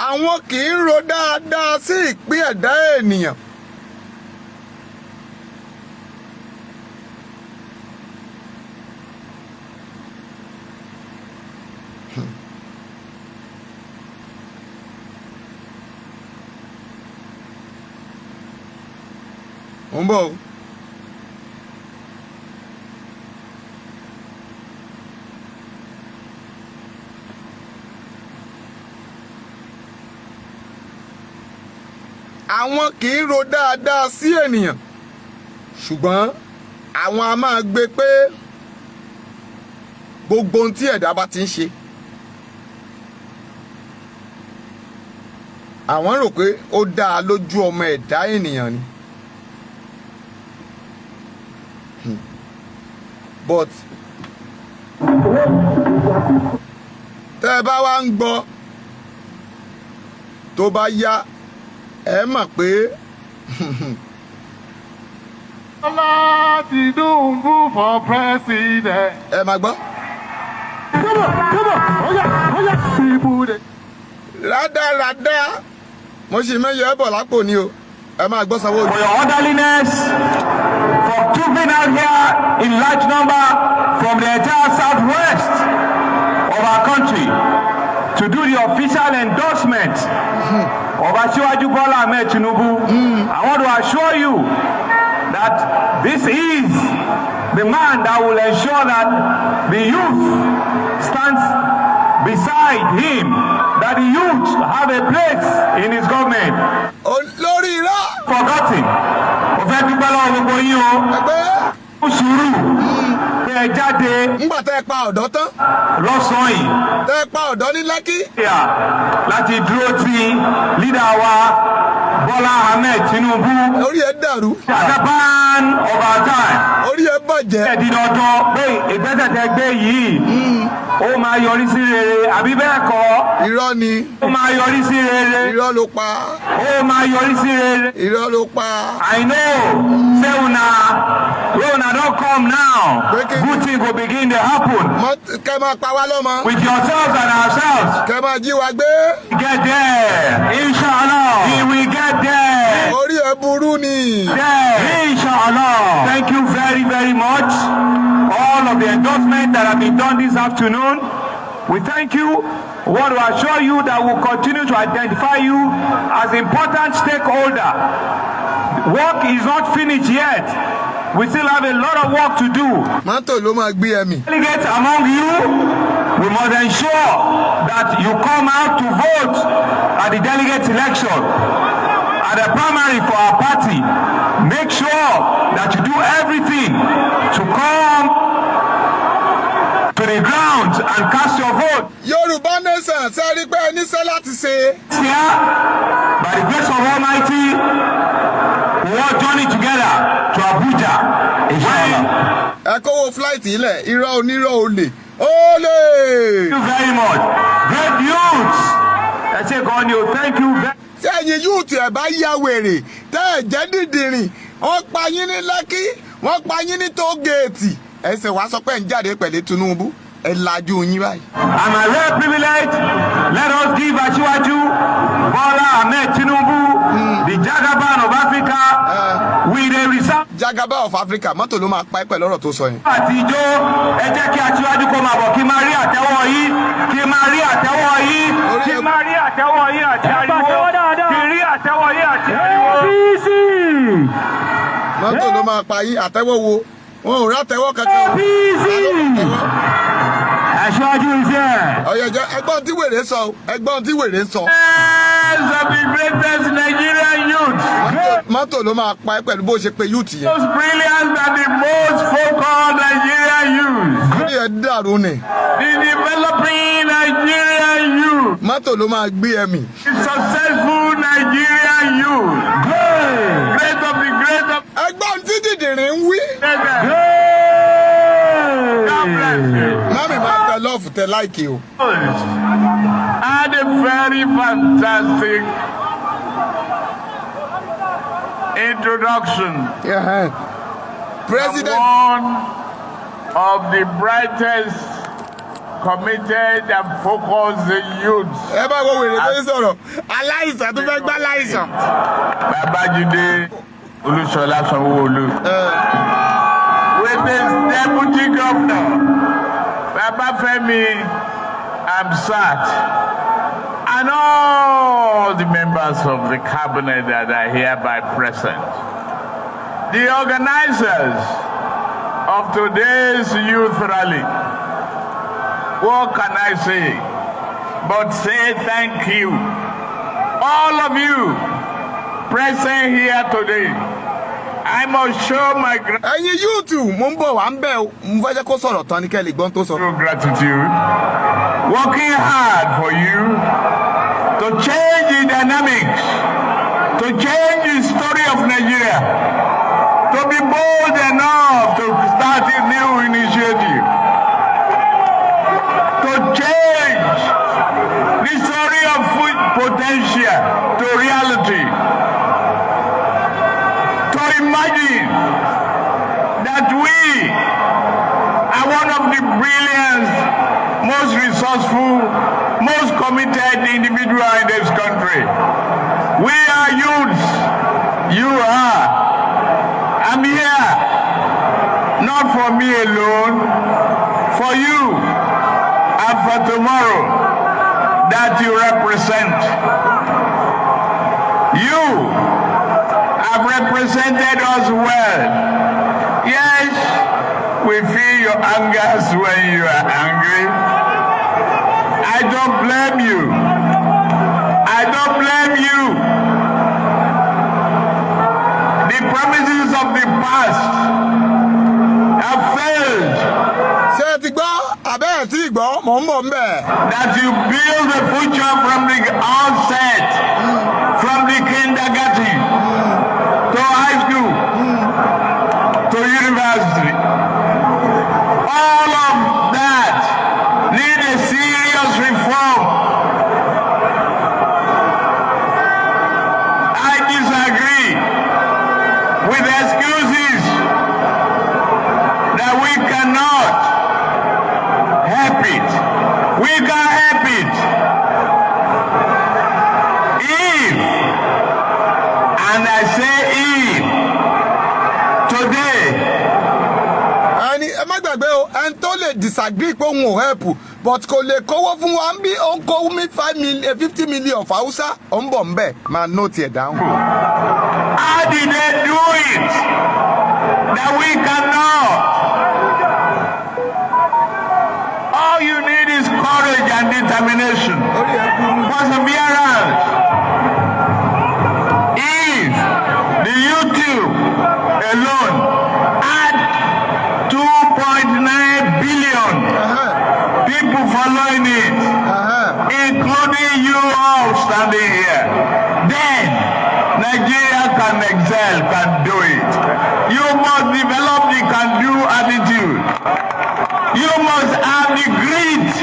àwọn kì í ro dáadáa sí ìpín ẹ̀dá ènìyàn. Ó ń bọ̀ o. Àwọn kì í ro dáadáa sí ènìyàn ṣùgbọ́n àwọn a máa gbé pé gbogbo ohun tí ẹ̀dá bá ti ń ṣe àwọn rò pé ó dáa lójú ọmọ ẹ̀dá ènìyàn ni. But tẹ́ ẹ bá wá ń gbọ́ tó bá yá ẹ mọ̀ pé Bola Tinubu for president. ẹ máa gbọ́. Come on, oya. People dey. Rádaràdá mo sì mẹ́yọ ẹ bọ̀ lápò ni o ẹ máa gbọ́ Sanwó-Olú. For your orderliness, for trooping out here in large number from the entire southwest of our country to do the official endorsement of Asiwaju Bola Tinubu. I want to assure you that this is the man that will ensure that the youth stands beside him, that the youth have a place in his government. Lórí irọ́. Forgotten. Mo fẹ́ dúpẹ́ lọ́wọ́ gbogbo yín o. Ẹgbẹ́. Ó sùúrù. Pé ẹ jáde. Ńgbà tẹ́ ẹ pa ọ̀dọ́ tán. Lọ́sàn-án yìí. Tẹ́ ẹ pa ọ̀dọ́ ní Lẹ́kí. Láti dúró ti lídà wa Bola Tinubu. Orí ẹ dàrú. The ban of our time. Orí ẹ bàjẹ́. Ẹ̀dín dandan pé ìgbésẹ̀ tẹ́ gbé yìí. Ó máa yọrí sí rere àbí bẹ́ẹ̀ kọ́. Irọ́ ni. Ó máa yọrí sí rere. Irọ́ ló pa. Ó máa yọrí sí rere. Irọ́ ló pa. I know say una don call come now, Breaking good news. things will begin to happen Kẹ́ máa pa wá lọ́mọ. with yourselves and ourselves. Kẹ́ máa jí wa gbé. Get there, inshallah. He will get there. Orí ẹ burú ni. There, inshallah. Thank you very, very much. All of the endorsements that have been done this afternoon, we thank you. We want to assure you that we'll continue to identify you as important stakeholder. Work is not finished yet. We still have a lot of work to do. Mọ́tò ló máa gbé ẹ̀mí. Delegates among you, we must ensure that you come out to vote at the delegate election, at the primary for our party. Make sure that you do everything to come to the ground and cast your vote. Yorùbá nation ṣe rí pé ẹni ṣẹ́ láti ṣe. Here, by the grace of Almighty, we all journey together to Abuja. Inshallah. Ẹ kówó flight ilẹ̀, irọ́ onírọ́ olè. Olè! Thank you very much. Great youths. I say, God, you thank you very much. Tí ẹ̀yin yúùtù ẹ̀ bá ya wèrè, tẹ́ ẹ̀ jẹ́ dìdìrìn, wọ́n pa yín ní Lẹ́kí, wọ́n pa yín ní tógèètì. Ẹsẹ̀ wá sọ pé ń jáde pẹ̀lú Tinubu, ẹ lajú yín báyìí. I'm a rare privilege. Let us give Asiwaju Bola Tinubu, the Jagaban of Africa, with a reserve. Jagaba of Africa, mọ́tò ló máa pa ẹ́ pẹ̀lú ọ̀rọ̀ tó sọ yẹn. Àtijọ́ ẹ jẹ́ kí Asiwaju kó máa bọ̀ kí máa rí àtẹ́wọ́ yìí, kí máa rí àtẹ́wọ́ yìí, kí máa rí àtẹ́wọ́ yìí àti ariwo, kí rí àtẹ́wọ́ yìí àti ariwo. Mọ́tò ló máa pa yín àtẹ́wọ́ wo? Wọn ò rátẹ́wọ́ kankan. Asiwaju iṣẹ́. Ọ̀yẹ̀jẹ̀ ẹgbọ́n tí wèrè sọ, ẹgbọ́n tí wèrè sọ. Of the greatest Nigerian youth. Mọ́tò ló máa pa ẹ́ pẹ̀lú bó ṣe pe youth yẹn. Most brilliant and the most focused Nigerian youth. Orí ẹ̀ dàrú ni. The developing Nigerian youth. Mọ́tò ló máa gbé ẹ̀mí. The successful Nigerian youth. Great of the great of Ẹgbọ́n tí dìdìrín ń wí. God bless you. Mami máa tẹ lọ́ọ̀fù tẹ láìkì o. Had a very fantastic introduction. President. One of the brightest, committed and focused youths. Ẹ bá wo wèrè tó ń sọ̀rọ̀. Aláìsàn tó fẹ́ gbá láìsàn. Babajide Olúṣọlá Sanwó-Olú. With his deputy governor, Babafemi Amsat, and all the members of the cabinet that are hereby present. The organizers of today's youth rally. What can I say? But say thank you. All of you present here today. I must show my Ẹ̀yin YouTube mo ń bọ̀ wá ń bẹ̀ o. Mo fẹ́ jẹ́ kó sọ̀rọ̀ tán ní kẹ́lì gbọ́n tó sọ. gratitude. Working hard for you to change the dynamics, to change the story of Nigeria, to be bold enough to start a new initiative, to change the story of food potential to reality, to imagine that we are one of the brilliant, most resourceful, most committed individual in this country. We are youths. You are. I'm here, not for me alone, for you and for tomorrow that you represent. You have represented us well. Yes, we feel your angers when you are angry. I don't blame you. I don't blame you. The promises of the past have failed. Ṣé ẹ ti gbọ́? Àbẹ́ ẹ̀ tí ì gbọ́? Mò ń bọ̀ ń bẹ̀. That you build the future from the onset, from the kindergarten to high school to university. All of that need a serious reform. I disagree with excuses má gbàgbé o ẹni tó lè disagree pé òun ò help but kò lè kówó fún wa ń bí ó ń kó mi 50 million fàúsá ó ń bọ̀ ń bẹ̀ máa note ẹ̀ down. How did they do it that we cannot? All you need is courage and determination, perseverance. If the YouTube alone had 2.9 billion people following it, including you all standing here, then Nigeria can excel, can do it. You must develop the can-do attitude. You must have the grit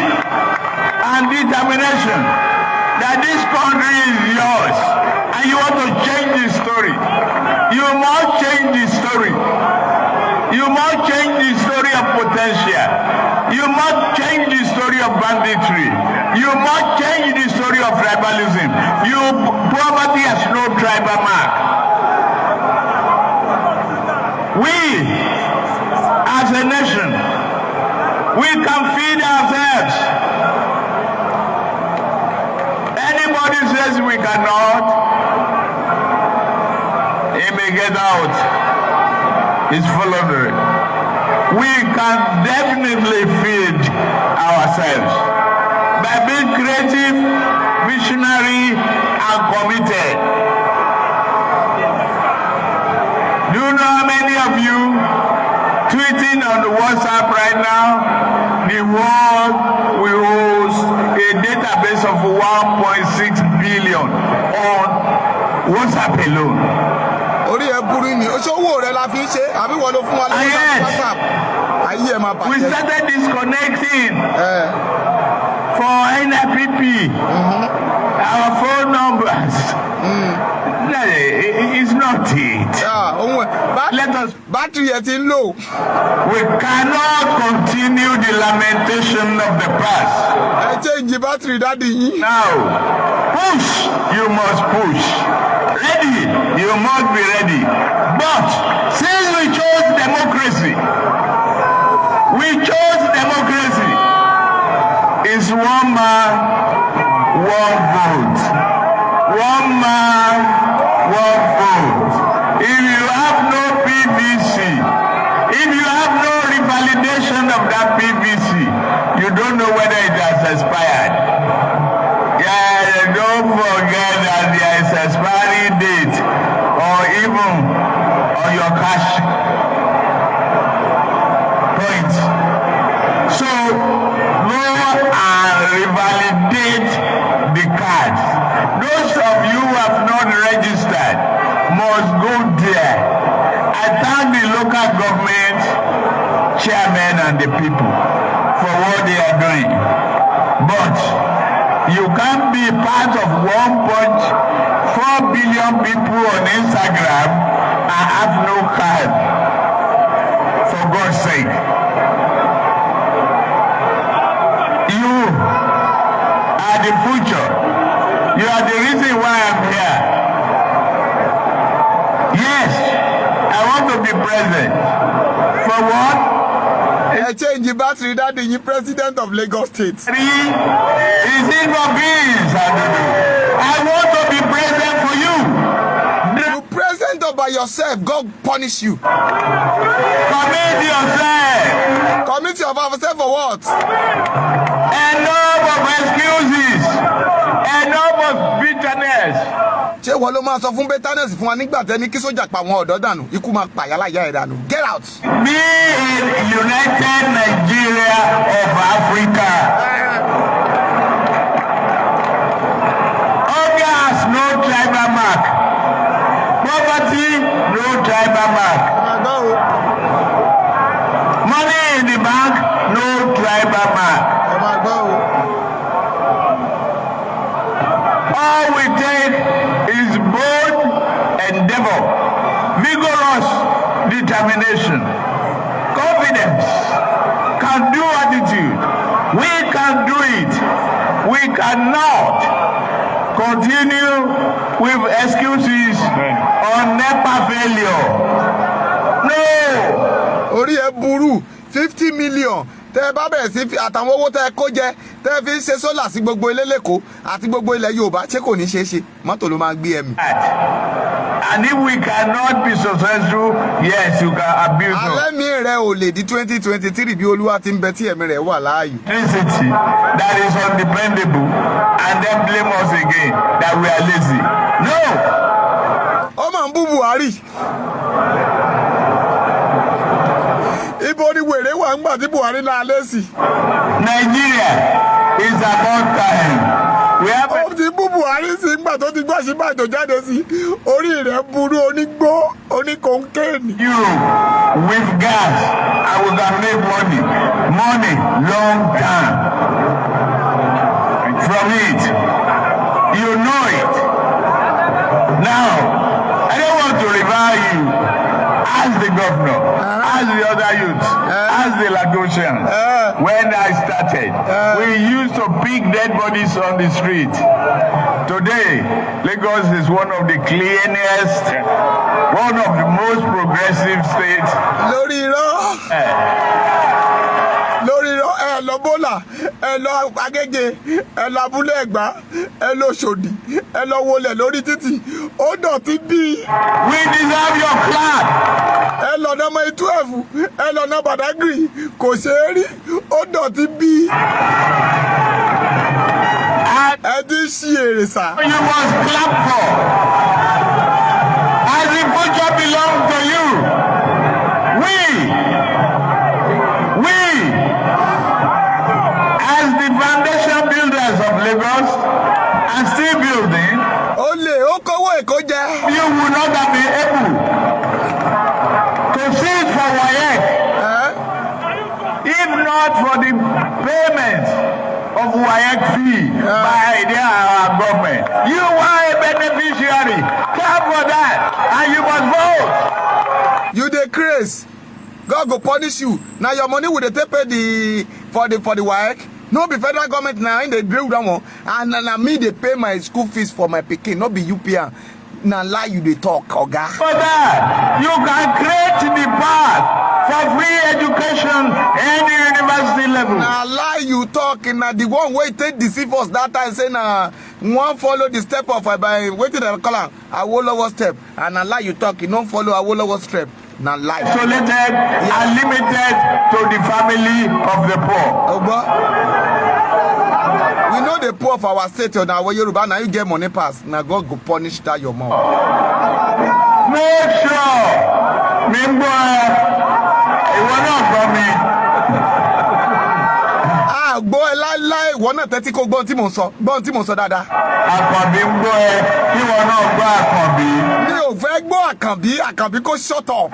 and determination that this country is yours and you want to change the story. You must change the story. You must change the story of potential. You must change the story of banditry. You must change the story of tribalism. Poverty has no tribal mark. We, as a nation, we can feed ourselves. Anybody says we cannot, he may get out. It's full of it. We can definitely feed ourselves by being creative, visionary, and committed. Do you know how many of you tweeting on the WhatsApp right now? The world will host a database of 1.6 billion on WhatsApp alone. Orí ẹ burú ni oṣòwò rẹ la fi ń ṣe àbí wọ́n ló fún wa lórí WhatsApp. Ayé ẹ máa bàjẹ́. We started disconnecting for NIPP. Our phone numbers. It's not it. Let us. Battery yẹn ti ń lò. We cannot continue the lamentation of the past. Ẹ change battery dáàdi yín. Now, push, you must push. Ready, you must be ready. But since we chose democracy, it's one man, one vote. One man, one vote. If you have no PVC, if you have no revalidation of that PVC, you don't know whether it has expired. Yeah, don't forget that there is expiry date or even on your cash point. So, go and revalidate the cards. Those of you who have not registered must go there. I thank the local government chairmen and the people for what they are doing. But you can't be part of 1.4 billion people on Instagram and have no card. For God's sake. You are the future. You are the reason why I'm here. Yes, I want to be president. For what? Ẹ change the battery dáàdi yín president of Lagos State. Is it for peace? I want to be president for you. You present up by yourself, God punish you. Commit yourself. Commit yourself for what? Enough of excuses. Enough of bitterness. Ṣé wọ́n ló máa sọ fún bitterness fún wa nígbà tẹ́ni kí sójà pa àwọn ọ̀dọ́ dànù ikú máa pàyà láyà ẹ̀ dànù. Get out. Be in United Nigeria of Africa. Hunger has no tribal mark. Poverty, no tribal mark. Money in the bank, no tribal mark. All we take is bold endeavor, vigorous determination, confidence, can-do attitude. We can do it. We cannot continue with excuses on NEPA failure. No. Orí ẹ burú 50 million tẹ́ bá bẹ̀rẹ̀ sí àtàwọn owó tẹ́ kó jẹ tẹ́ fi ń ṣe sólà sí gbogbo ilé lẹ́kọ̀ọ́ àti gbogbo ilẹ̀ Yorùbá ṣé kò ní ṣeé ṣe mọ́tò ló máa gbé ẹ̀mí. And if we cannot be successful, yes, you can abuse us. alẹ́ mi rẹ̀ ò lè di 2023 bí Olúwa ti ń bẹ tí ẹ̀mí rẹ̀ wà láàyè. Electricity that is undependable and then blame us again that we are lazy. No! ó máa ń bú Buhari. ibo ni wèrè wà ń gbà tí Buhari náà lé sí. Nigeria is about time. We have ó ti bú Buhari sí ìgbà tó ti gbọ́ síbà tó jáde sí orí rẹ̀ burú onígbó oníkóńkéènì. Europe with gas and we can make money long time from it. You know it. Now, I don't want to revile you as the governor, as the other youths, as the Lagosians. When I started, we used to pick dead bodies on the street. Today, Lagos is one of the cleanest, one of the most progressive states. lórí irọ́ ẹ lọ Bọ́là ẹ lọ Agége ẹ lọ Abúlé Ẹ̀gbá ẹ lọ Ṣòdì ẹ lọ wọlé lórí títì ó dọ̀tí bíi. We deserve your clap. ẹ lọ ná Mile 12 ẹ lọ ná Badagry kò ṣeé rí ó dọ̀tí bíi. ẹ ti ṣí èrè sá. You must clap for. As the future belongs to you. We, as the foundation builders of Lagos, and still building, ó lè ó kówó Èkó jẹ. you will not have been able to see it for WAEC. If not for the payment of WAEC fee by our government, you are a beneficiary. Clap for that, and you must vote. You dey craze. God go punish you. Now your money will they pay the for the WAEC. No be federal government now in the drill that one. And na me they pay my school fees for my pikin. No be UPN. Now lie you they talk, oga. For that, you can create the path for free education any university level. Now lie you talk. Now the one way take deceive us that time say na one follow the step of by waiting they call am Awolowo step. And na lie you talk. You don't follow Awolowo step. Now lie. Isolated and limited to the family of the poor. We know the poor of our state or now Yoruba now you get money pass. Now God go punish that your mouth. Make sure, Mimbo, it will not from me. Gbọ́ ẹ láíláí ìwọ náà tẹ́tí kó gbọ́n tí mò ń sọ dáadáa. Àkànbí ń gbọ́ ẹ kí wọn náà gbọ́ Àkànbí. Mi ò fẹ́ gbọ́ Àkànbí kó shut up.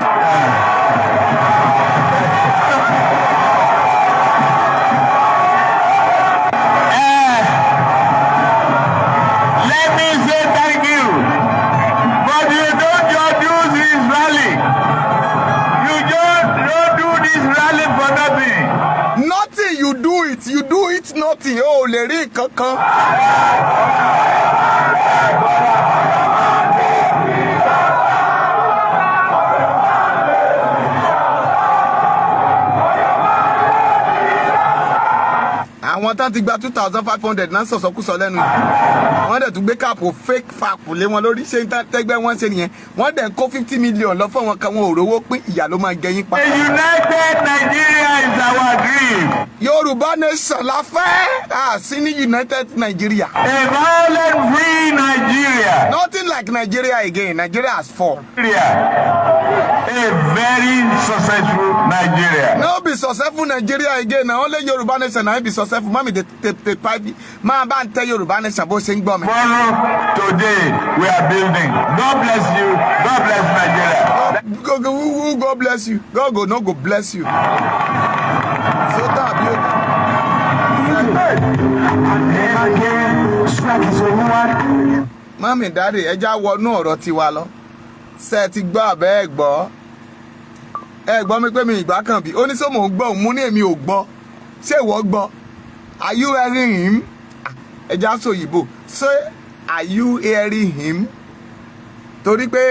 Let me say thank you, but you don't just do this rally. You just don't do this rally for nothing. Nothing you do it nothing o lè rí nǹkan kan. Àwọn tán ti gba 2,500 náà sọ̀sọ́kúsọ lẹ́nu yìí wọ́n dẹ̀ tún gbé káàpù fake fap lé wọn lórí ṣé tẹ́gbẹ́ wọn ṣe nìyẹn wọ́n dẹ̀ kó 50 million lọ fún wọn kan wọn ò rówó pín ìyà ló máa jẹ yín pa. A united Nigeria is our dream. Yorùbá nation la fẹ́ sí ní United Nigeria. A violent free Nigeria. Nothing like Nigeria again. Nigeria has fallen. A very successful Nigeria. No be successful Nigeria again. Na only Yoruba nation na be successful. Mami the pipe. Ma ba n tell Yoruba nation bó ṣe ń gbọ́ mi. Today we are building. God bless you. God bless Nigeria. God bless you. God go no go bless you. So that Mami daddy ẹja wọnú ọ̀rọ̀ tiwa lọ. Ṣé ti gbọ́ àbẹ́ ẹ gbọ́? Ẹ gbọ́ mi pé mi ìgbà kan bí. Ó ní sọ mò ń gbọ́, mú ní èmi ò gbọ́. Ṣé ìwọ gbọ́? Are you hearing him? Ẹja sọ òyìnbó. Say, are you hearing him? Torí pé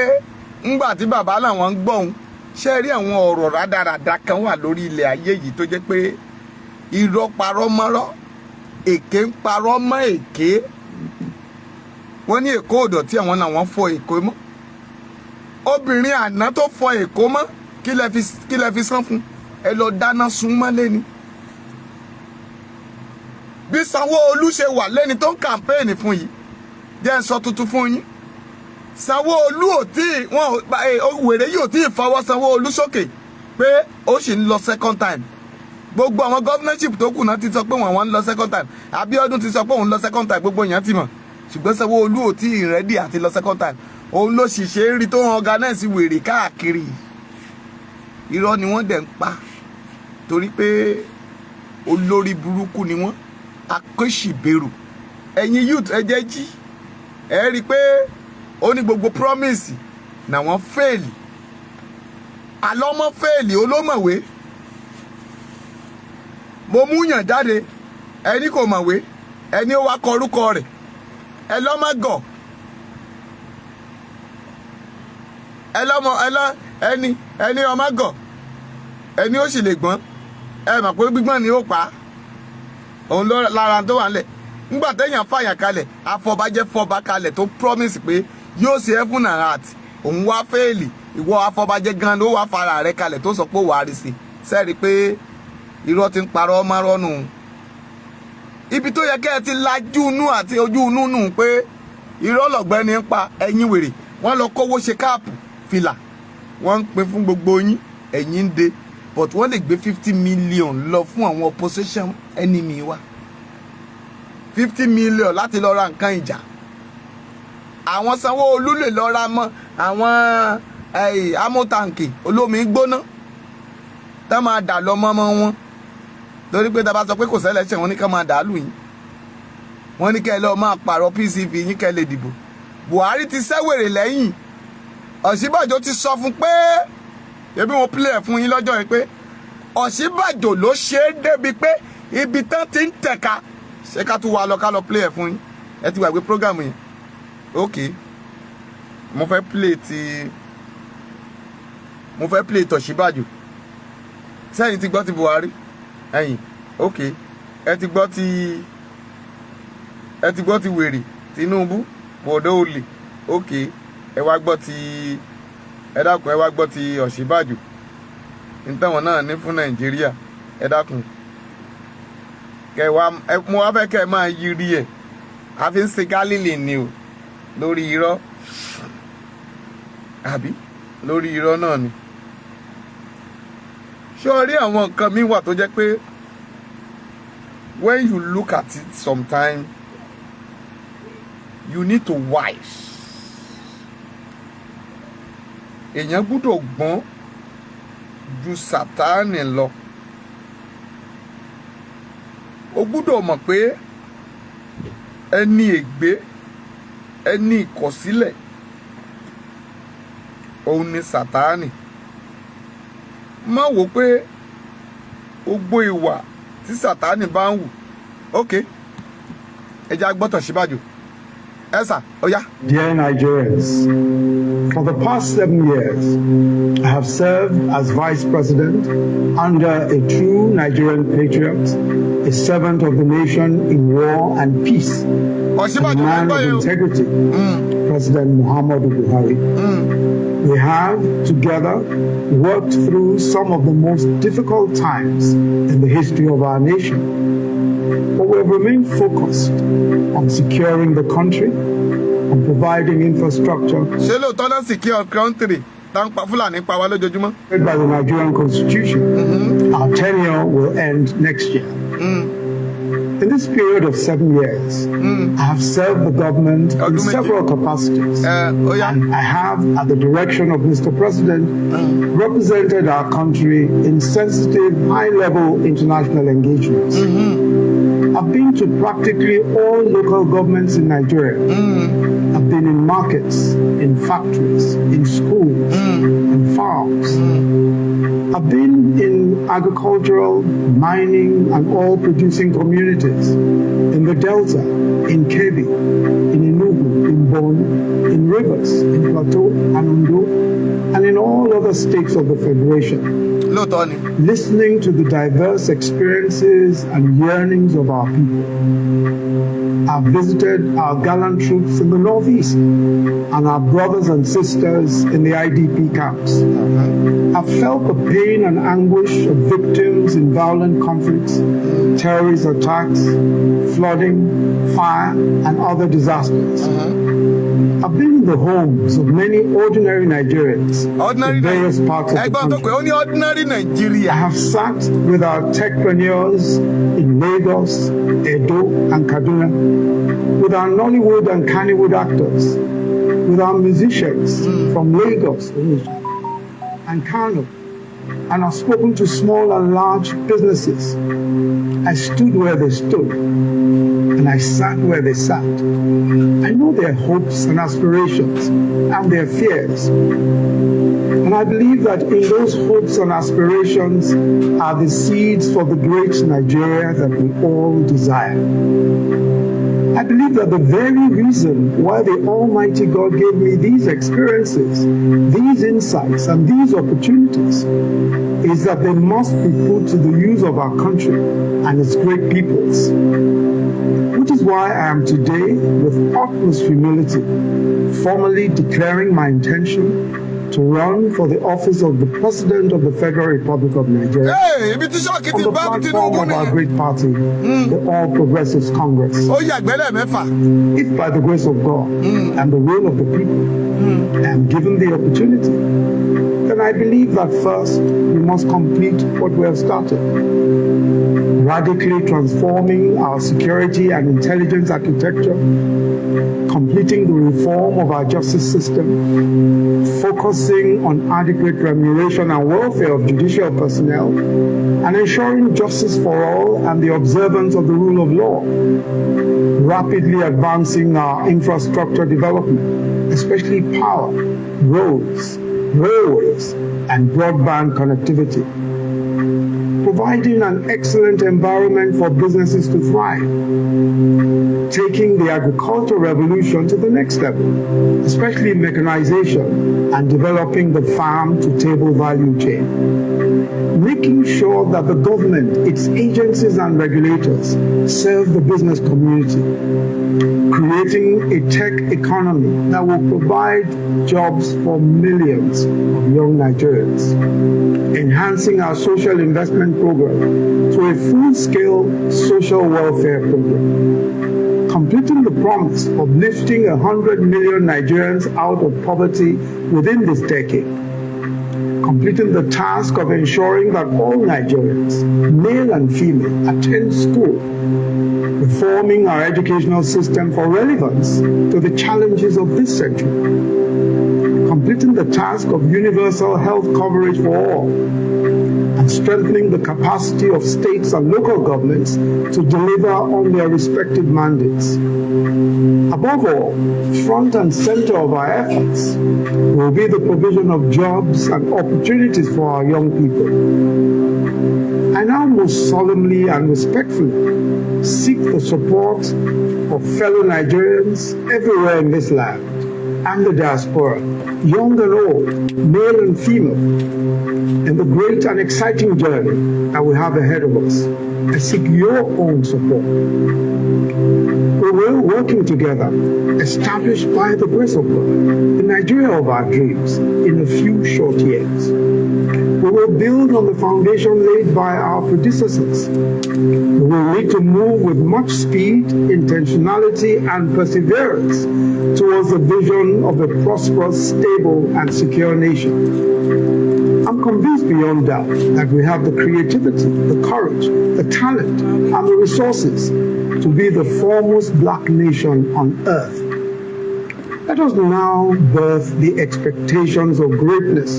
ńgbà tí bàbá làwọn ń gbọ́ òun, ṣé rí àwọn ọ̀rọ̀ rádaràda kan wà lórí ilẹ̀ ayé yìí tó jẹ́ pé irọ́ parọ́ mọ́rọ́, èké ń parọ́ mọ́ èké. Wọ́n ní Èkó ò dọ̀tí, àwọn làwọn fọ Èkó mọ́. Obìnrin àná tó fọ Èkó mọ́, kí lẹ fi san fún? Ẹ lọ dáná sun mọ́lé ni. Bí Sanwó-Olú ṣe wà lẹ́ni tó ń kàmpéènì fún yìí, jẹ́ ń sọ tuntun fún yín. Sanwó-Olú wèrè yìí ò tí ì fọwọ́ Sanwó-Olú sókè pé ó sì ń lọ second time. Gbogbo àwọn governorship tó kù náà ti sọ pé wọ́n ń lọ second time. Abíọ́dún ti sọ pé òun lọ second time, gbogbo èèyàn ti mọ̀. Ṣùgbọ́n Sanwó-Olú ò tí ì rẹ́dì àti lọ second time. Òun ló sì ṣe é rí tó ń organize wèrè káàkiri. Irọ́ ni wọ́n dẹ̀ ń pa torí pé olórí burúkú ni wọ́n, akóṣìbẹ̀rù. Ẹ̀yin youth ẹ jẹ́ jí, ẹ rí i pé ó ní gbogbo promise na wọ́n fẹ́ẹ̀lì. Àlọ́mọ́ fẹ́ẹ̀lì olómọ̀wé. Mo mú yàn jáde, ẹni kò mọ̀wé, ẹni ó wá kọ orúkọ rẹ̀, ẹ lọ́mọ gọ̀. Ẹni ọmọ gọ̀, ẹni ó sì lè gbọ́n. Ẹ mọ̀ pé gbígbọ́n ni ó pa á. Òun ló lára tó wà nílẹ̀. Nígbà téèyàn fàyàn kalẹ̀, afọbajẹ́ fọba kalẹ̀ tó promise pé yóò ṣe heaven and earth. Òun wá fẹ́ẹ̀lì, ìwọ afọbajẹ́ gan ló wá fara rẹ̀ kalẹ̀ tó sọ pé wàá rí sí. Sẹ́ẹ̀rí pé irọ́ ti ń parọ́ márọ́nù. Ibi tó yẹ kẹ́ ẹ ti lajú inú àti ojú inú nù pé irọ́ lọ̀gbẹ́ni ń pa ẹ̀yin wèrè. Wọ́n lọ kówó ṣe káàpù fìlà. Wọ́n ń pín fún gbogbo yín, ẹ̀yin ń de. But wọ́n lè gbé 50 million lọ fún àwọn opposition enemy wa. 50 million láti lọ ra nǹkan ìjà. Àwọn Sanwó-Olú lè lọ ra mọ́ àwọn amótaǹkì olómi gbóná tá máa dà lọ mọ́mọ́ wọn. Torí pé tá bá sọ pé kò sẹ́lẹ̀ṣẹ̀ wọn ní ká máa dà lù yín. Wọ́n ní kẹ́ lọ máa pààrọ̀ PCV yín kẹ́ lè dìbò. Buhari ti sẹ́wèrè lẹ́yìn. Ọ̀ṣínbàjò ti sọ fún pé ebi mo play ẹ̀ fún yín lọ́jọ́ yẹn pé Ọ̀ṣínbàjò ló ṣe é débi pé ibi tán ti ń tẹ̀ka. Ṣé ká tún wá lọ ká lọ play ẹ̀ fún yín? Ẹ ti gbàgbé program yẹn. Ok, mo fẹ́ play t'Ọ̀ṣínbàjò. Sẹ́yìn ti gbọ́ ti Buhari? Ẹ̀yin, ok. Ẹ ti gbọ́ ti wèrè Tinubu, bọ̀dọ̀ olè. Ok, ẹ wá gbọ́ ti Ọ̀ṣínbàjò. Nítawọn náà ní fún Nàìjíríà. Ẹ dákun. Mo wá fẹ́ kẹ́ ẹ máa yiri ẹ̀. A fi ń ṣe Gálílì ni o. Lórí irọ́. Àbí? Lórí irọ́ náà ni. Ṣé o rí àwọn nǹkan mi wà tó jẹ́ pé when you look at it sometime you need to wise. Èèyàn gbọ́dọ̀ gbọ́n ju Sátánì lọ. O gbọ́dọ̀ mọ̀ pé ẹni ègbé, ẹni ìkọ̀sílẹ̀, òun ni Sátánì. Má wò pé gbogbo ìwà tí Sátánì bá ń wù. Ok, ẹ jẹ́ gbọ́ t'Ọ̀ṣínbàjò. Esa, oya. Dear Nigerians, for the past 7 years, I have served as Vice President under a true Nigerian patriot, a servant of the nation in war and peace, a man of integrity, President Muhammadu Buhari. We have together worked through some of the most difficult times in the history of our nation. But we have remained focused on securing the country, on providing infrastructure. Ṣé lóòótọ́ náà secure country tá ń pa Fúlàní pa wá lójoojúmọ́? By the Nigerian Constitution, our tenure will end next year. In this period of 7 years, I have served the government in several capacities. And I have, at the direction of Mr. President, represented our country in sensitive, high-level international engagements. I've been to practically all local governments in Nigeria. I've been in markets, in factories, in schools, in farms. I've been in agricultural, mining, and oil-producing communities, in the Delta, in Kebbi, in Enugu, in Borno, in Rivers, in Plateau, and Ondo, and in all other states of the Federation. Listening to the diverse experiences and yearnings of our people. I've visited our gallant troops in the Northeast and our brothers and sisters in the IDP camps. I've felt the pain and anguish of victims in violent conflicts, terrorist attacks, flooding, fire, and other disasters. I've been in the homes of many ordinary Nigerians in various parts of the country. I have sat with our techpreneurs in Lagos, Edo, and Kaduna, with our Nollywood and Kannywood actors, with our musicians from Lagos and Kano, and I've spoken to small and large businesses. I stood where they stood, and I sat where they sat. I know their hopes and aspirations and their fears. And I believe that in those hopes and aspirations are the seeds for the great Nigeria that we all desire. I believe that the very reason why the Almighty God gave me these experiences, these insights, and these opportunities is that they must be put to the use of our country and its great peoples. Which is why I am today, with utmost humility, formally declaring my intention to run for the office of the President of the Federal Republic of Nigeria on the platform of our great party, the All Progressives Congress. If by the grace of God and the will of the people I am given the opportunity, then I believe that first we must complete what we have started. Radically transforming our security and intelligence architecture, completing the reform of our justice system, focusing on adequate remuneration and welfare of judicial personnel, and ensuring justice for all and the observance of the rule of law, rapidly advancing our infrastructure development, especially power, roads, railways, and broadband connectivity, providing an excellent environment for businesses to thrive, taking the agricultural revolution to the next level, especially mechanization and developing the farm-to-table value chain, making sure that the government, its agencies and regulators serve the business community, creating a tech economy that will provide jobs for millions of young Nigerians, enhancing our social investment program to a full-scale social welfare program, completing the promise of lifting 100 million Nigerians out of poverty within this decade, completing the task of ensuring that all Nigerians, male and female, attend school, reforming our educational system for relevance to the challenges of this century, completing the task of universal health coverage for all, and strengthening the capacity of states and local governments to deliver on their respective mandates. Above all, front and center of our efforts will be the provision of jobs and opportunities for our young people. I now most solemnly and respectfully seek the support of fellow Nigerians everywhere in this land and the diaspora, young and old, male and female, in the great and exciting journey that we have ahead of us. I seek your own support. We will, working together, establish by the grace of God the Nigeria of our dreams in a few short years. We will build on the foundation laid by our predecessors. We will need to move with much speed, intentionality, and perseverance towards the vision of a prosperous, stable, and secure nation. I'm convinced beyond doubt that we have the creativity, the courage, the talent, and the resources to be the foremost black nation on earth. Let us now birth the expectations of greatness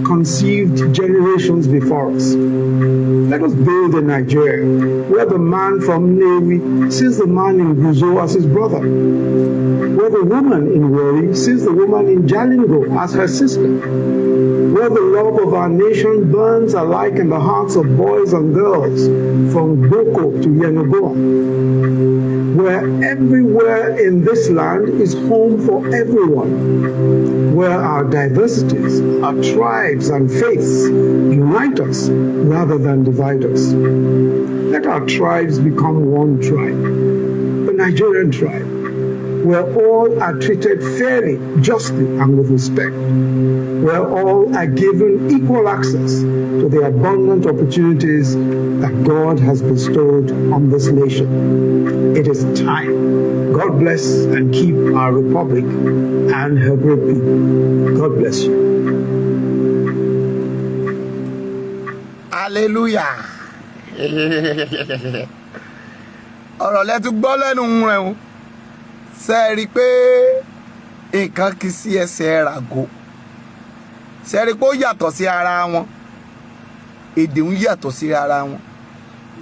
conceived generations before us. Let us build a Nigeria where the man from Nnewi sees the man in Guzo as his brother, where the woman in Warri sees the woman in Jalingo as her sister, where the love of our nation burns alike in the hearts of boys and girls from Boko to Yenagoa, where everywhere in this land is home for everyone, where our diversities, our tribes and faiths unite us rather than divide us. Let our tribes become one tribe, the Nigerian tribe, where all are treated fairly, justly, and with respect, where all are given equal access to the abundant opportunities that God has bestowed on this nation. It is time. God bless and keep our republic and her great people. God bless you. Hallelujah. Ọ̀rọ̀ lẹ́tú gbọ́ lẹ́nu rẹ̀ o. Ṣé ẹ rí i pé nǹkan kì í sí ẹsẹ̀ ràgó? Ṣé ẹ rí i pé ó yàtọ̀ sí ara wọn? Èdè ń yàtọ̀ sí ara wọn.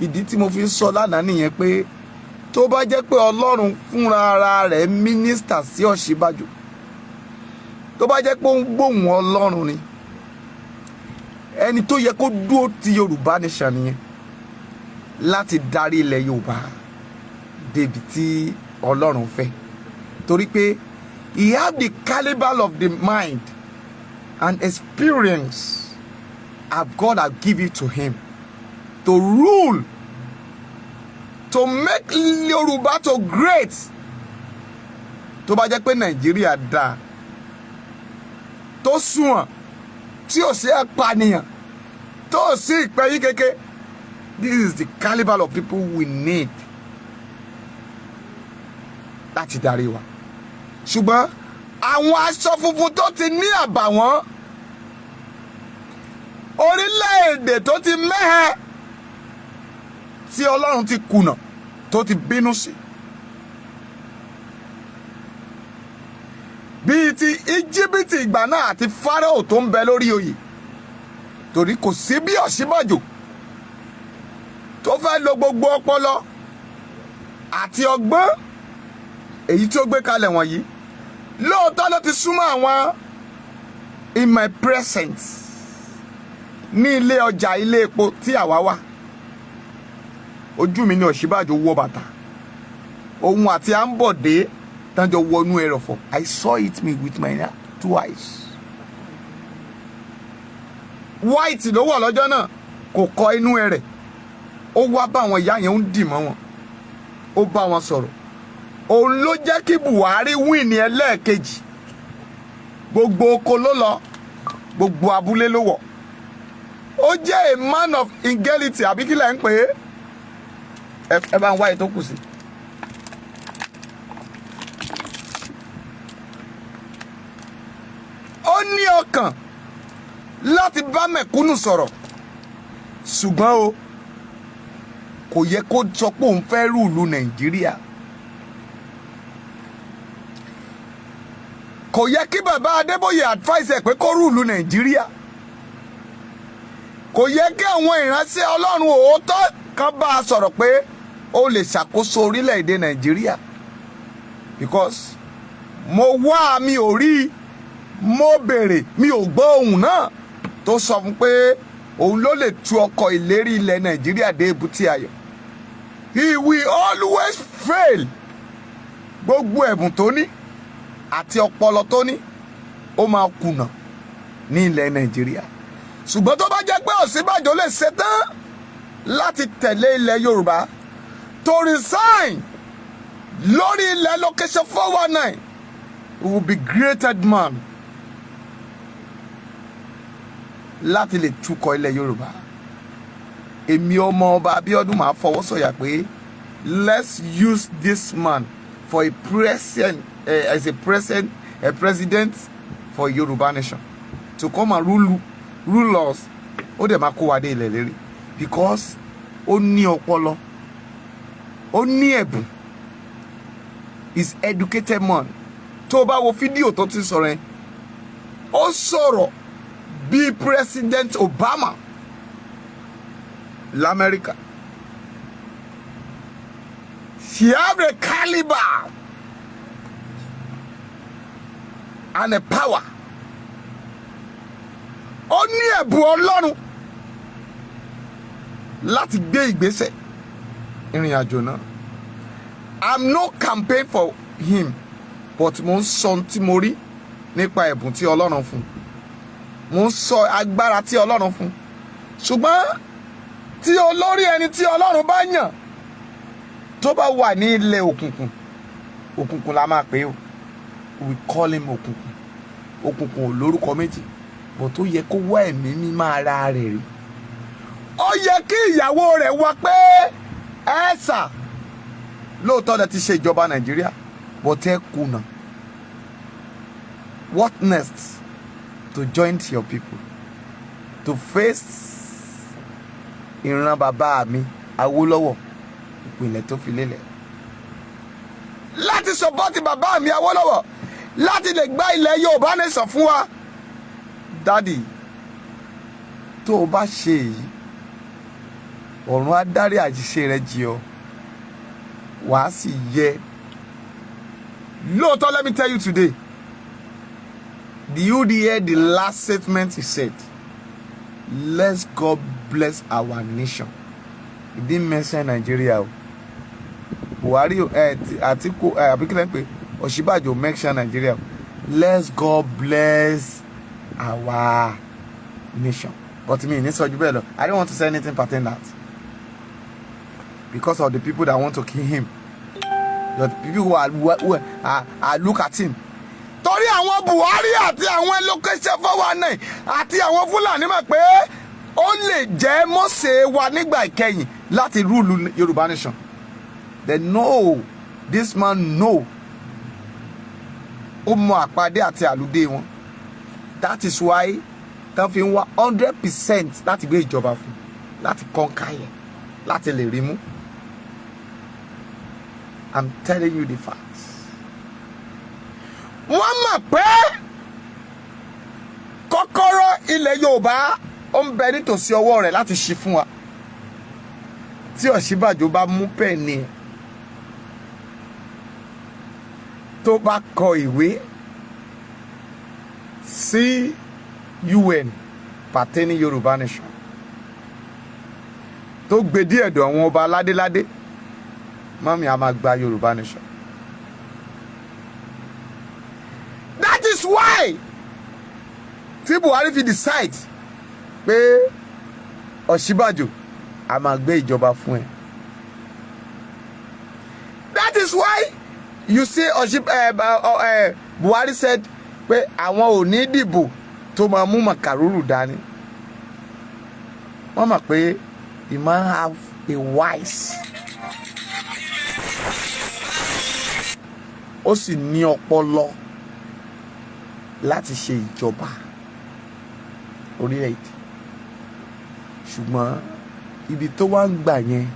Ìdí tí mo fi ń sọ lánàá nìyẹn pé tó bá jẹ́ pé Ọlọ́run fúnra ara rẹ̀ mínísítà sí Ọ̀ṣínbàjò, tó bá jẹ́ pé ó ń gbóhùn Ọlọ́run ni, ẹni tó yẹ kó dúró ti Yorùbá nation nìyẹn láti darí ilẹ̀ Yorùbá débi tí Ọlọ́run fẹ́. Torí pé he have the caliber of the mind and experience of God have given to him to rule, to make Yoruba to great. Tó bá jẹ́ pé Nàìjíríà dáa, tó sunwọ̀n, tí ò sí apànìyàn, tó sí ìpẹ́yín kéke, this is the caliber of people we need láti darí wa. Ṣùgbọ́n àwọn aṣọ funfun tó ti ní àbàwọ́n, orílẹ̀-èdè tó ti mẹ́hẹ, tí Ọlọ́run ti kùnà, tó ti bínú sí, bíi ti Íjíbítì ìgbà náà àti Fáráò tó ń bẹ lórí oyè. Torí kò sí bí Ọ̀ṣínbàjò tó fẹ́ lo gbogbo ọpọlọ àti ọgbọ́n èyí tí ó gbé kalẹ̀ wọ̀nyí. Lóòótọ́ ló ti súnmọ́ àwọn in my presence ní ilé ọjà ilé epo tí àwa wà. Ojú mi ní Ọ̀ṣínbàjò wọ bàtà, òun àti Àǹbọ̀dé tánjọ wọnú ẹrọ̀fọ̀. I saw it with my two eyes. White ló wọ̀ lọ́jọ́ náà, kò kọ inú ẹ rẹ̀. Ó wá bá àwọn ìyá yẹn ń dì mọ́ wọn, ó bá wọn sọ̀rọ̀. Òun ló jẹ́ kí Buhari win ní ẹlẹ́ẹ̀kejì. Gbogbo oko ló lọ, gbogbo abúlé ló wọ̀. Ó jẹ́ a man of integrity, àbí kí lẹ̀ ń pè é? Ẹ bá ń wá ètò kù sí. Ó ní ọkàn láti bá mẹ̀kúnnù sọ̀rọ̀, ṣùgbọ́n o kò yẹ kó sọ pé òun fẹ́ rúùlù Nàìjíríà. Kò yẹ kí bàbá Adébóyè advice ẹ̀ pé kó rúùlù Nàìjíríà. Kò yẹ kí àwọn ìránṣẹ́ Ọlọ́run òótọ́ kan bá a sọ̀rọ̀ pé ó lè ṣàkóso orílẹ̀-èdè Nàìjíríà. Because mo wá mi ò rí, mo béèrè mi ò gbọ́ ohùn náà tó sọ fún pé òun ló lè tú ọkọ̀ ìlérí ilẹ̀ Nàìjíríà dé èbúté ayọ̀. He will always fail. Gbogbo ẹ̀bùn tó ní àti ọpọlọ tó ní ó máa kùnà ní ilẹ̀ Nàìjíríà. Ṣùgbọ́n tó bá jẹ́ pé Ọ̀ṣínbàjò lè ṣetán láti tẹ̀lé ilẹ̀ Yorùbá, to resign lórí ilẹ̀ location 419, he will be greated man láti lè túkọ̀ ilẹ̀ Yorùbá. Èmi ọmọ ọba Abíọ́dún máa fọwọ́ sọ̀yà pé let's use this man for a president for Yoruba nation to come and rule us. Ó dẹ̀ máa kó wa dé ilẹ̀ lérí because ó ní ọpọlọ, ó ní ẹ̀bùn, is educated man tó bá wo fídíò tó ti sọ̀rọ̀ yẹn ó sọ̀rọ̀ bí President Obama l'Amẹ́ríkà. She have a caliber and a power. Ó ní ẹ̀bùn Ọlọ́run láti gbé ìgbésẹ̀ ìrìn àjò náà. I'm no campaign for him, but mo ń sọ tí mo rí nípa ẹ̀bùn tí Ọlọ́run fún. Mo ń sọ agbára tí Ọlọ́run fún. Ṣùgbọ́n tí olórí ẹni tí Ọlọ́run bá yàn tó bá wà ní ilẹ̀ òkùnkùn, òkùnkùn la máa pè ó. We call him òkùnkùn. Òkùnkùn ò lórúkọ méjì, but ó yẹ kó wá ẹ̀mí mímọ́ ara rẹ̀ rí. Ó yẹ kí ìyàwó rẹ̀ wá pé ẹ sà lóòótọ́ lẹ ti ṣe ìjọba Nàìjíríà, but ẹ kùnà. What next? To join your people, to face ìran bàbá mi Awólọ́wọ̀, ìpìlẹ̀ tó fi lélẹ̀, láti sọpọ́tì bàbá mi Awólọ́wọ̀, láti lè gbá ilẹ̀ Yorùbá nation fún wa. Dádì, tó o bá ṣe èyí, ọ̀run á dárí àṣìṣe rẹ jì ọ́, wàá sì yẹ. Lóòótọ́, let me tell you today, did you hear the last statement he said? Let's God bless our nation. He didn't mention Nigeria. Buhari Atiku abikile pe Ọ̀ṣínbàjò mention Nigeria. Let's God bless our nation. But me, I don't want to say anything pertaining that. Because of the people that want to kill him. The people who are look at him. Torí àwọn Buhari àti àwọn location 419 àti àwọn Fúlàní mọ̀ pé ó lè jẹ́ Mósè wa nígbà ìkẹyìn láti rule Yoruba nation. They know, this man know. Ó mọ àpàdé àti àlùdé wọn. That is why tán fi ń wá 100% láti gbé ìjọba fún, láti conquer yẹn, láti lè rí mú. I'm telling you the facts. Wọ́n mọ̀ pé kọ́kọ́rọ́ ilẹ̀ Yorùbá ó ń bẹ nítòsí ọwọ́ rẹ̀ láti ṣí fún wa. Tí Ọ̀ṣínbàjò bá mú pẹ́ẹ́nì ẹ̀ tó bá kọ ìwé sí UN pertaining Yoruba nation, tó gbé díẹ̀ dọ̀ àwọn ọba aládéládé, mọ́mí a máa gba Yoruba nation. That is why tí Buhari fi decide pé Ọ̀ṣínbàjò a máa gbé ìjọba fún ẹ. That is why you see Buhari said pé àwọn ò ní dìbò tó máa mú màkàrúrù dání. Wọ́n mọ̀ pé the man have a wise, ó sì ní ọpọlọ láti ṣe ìjọba orílẹ̀-èdè. Ṣùgbọ́n ibi tó wá ń gbà yẹn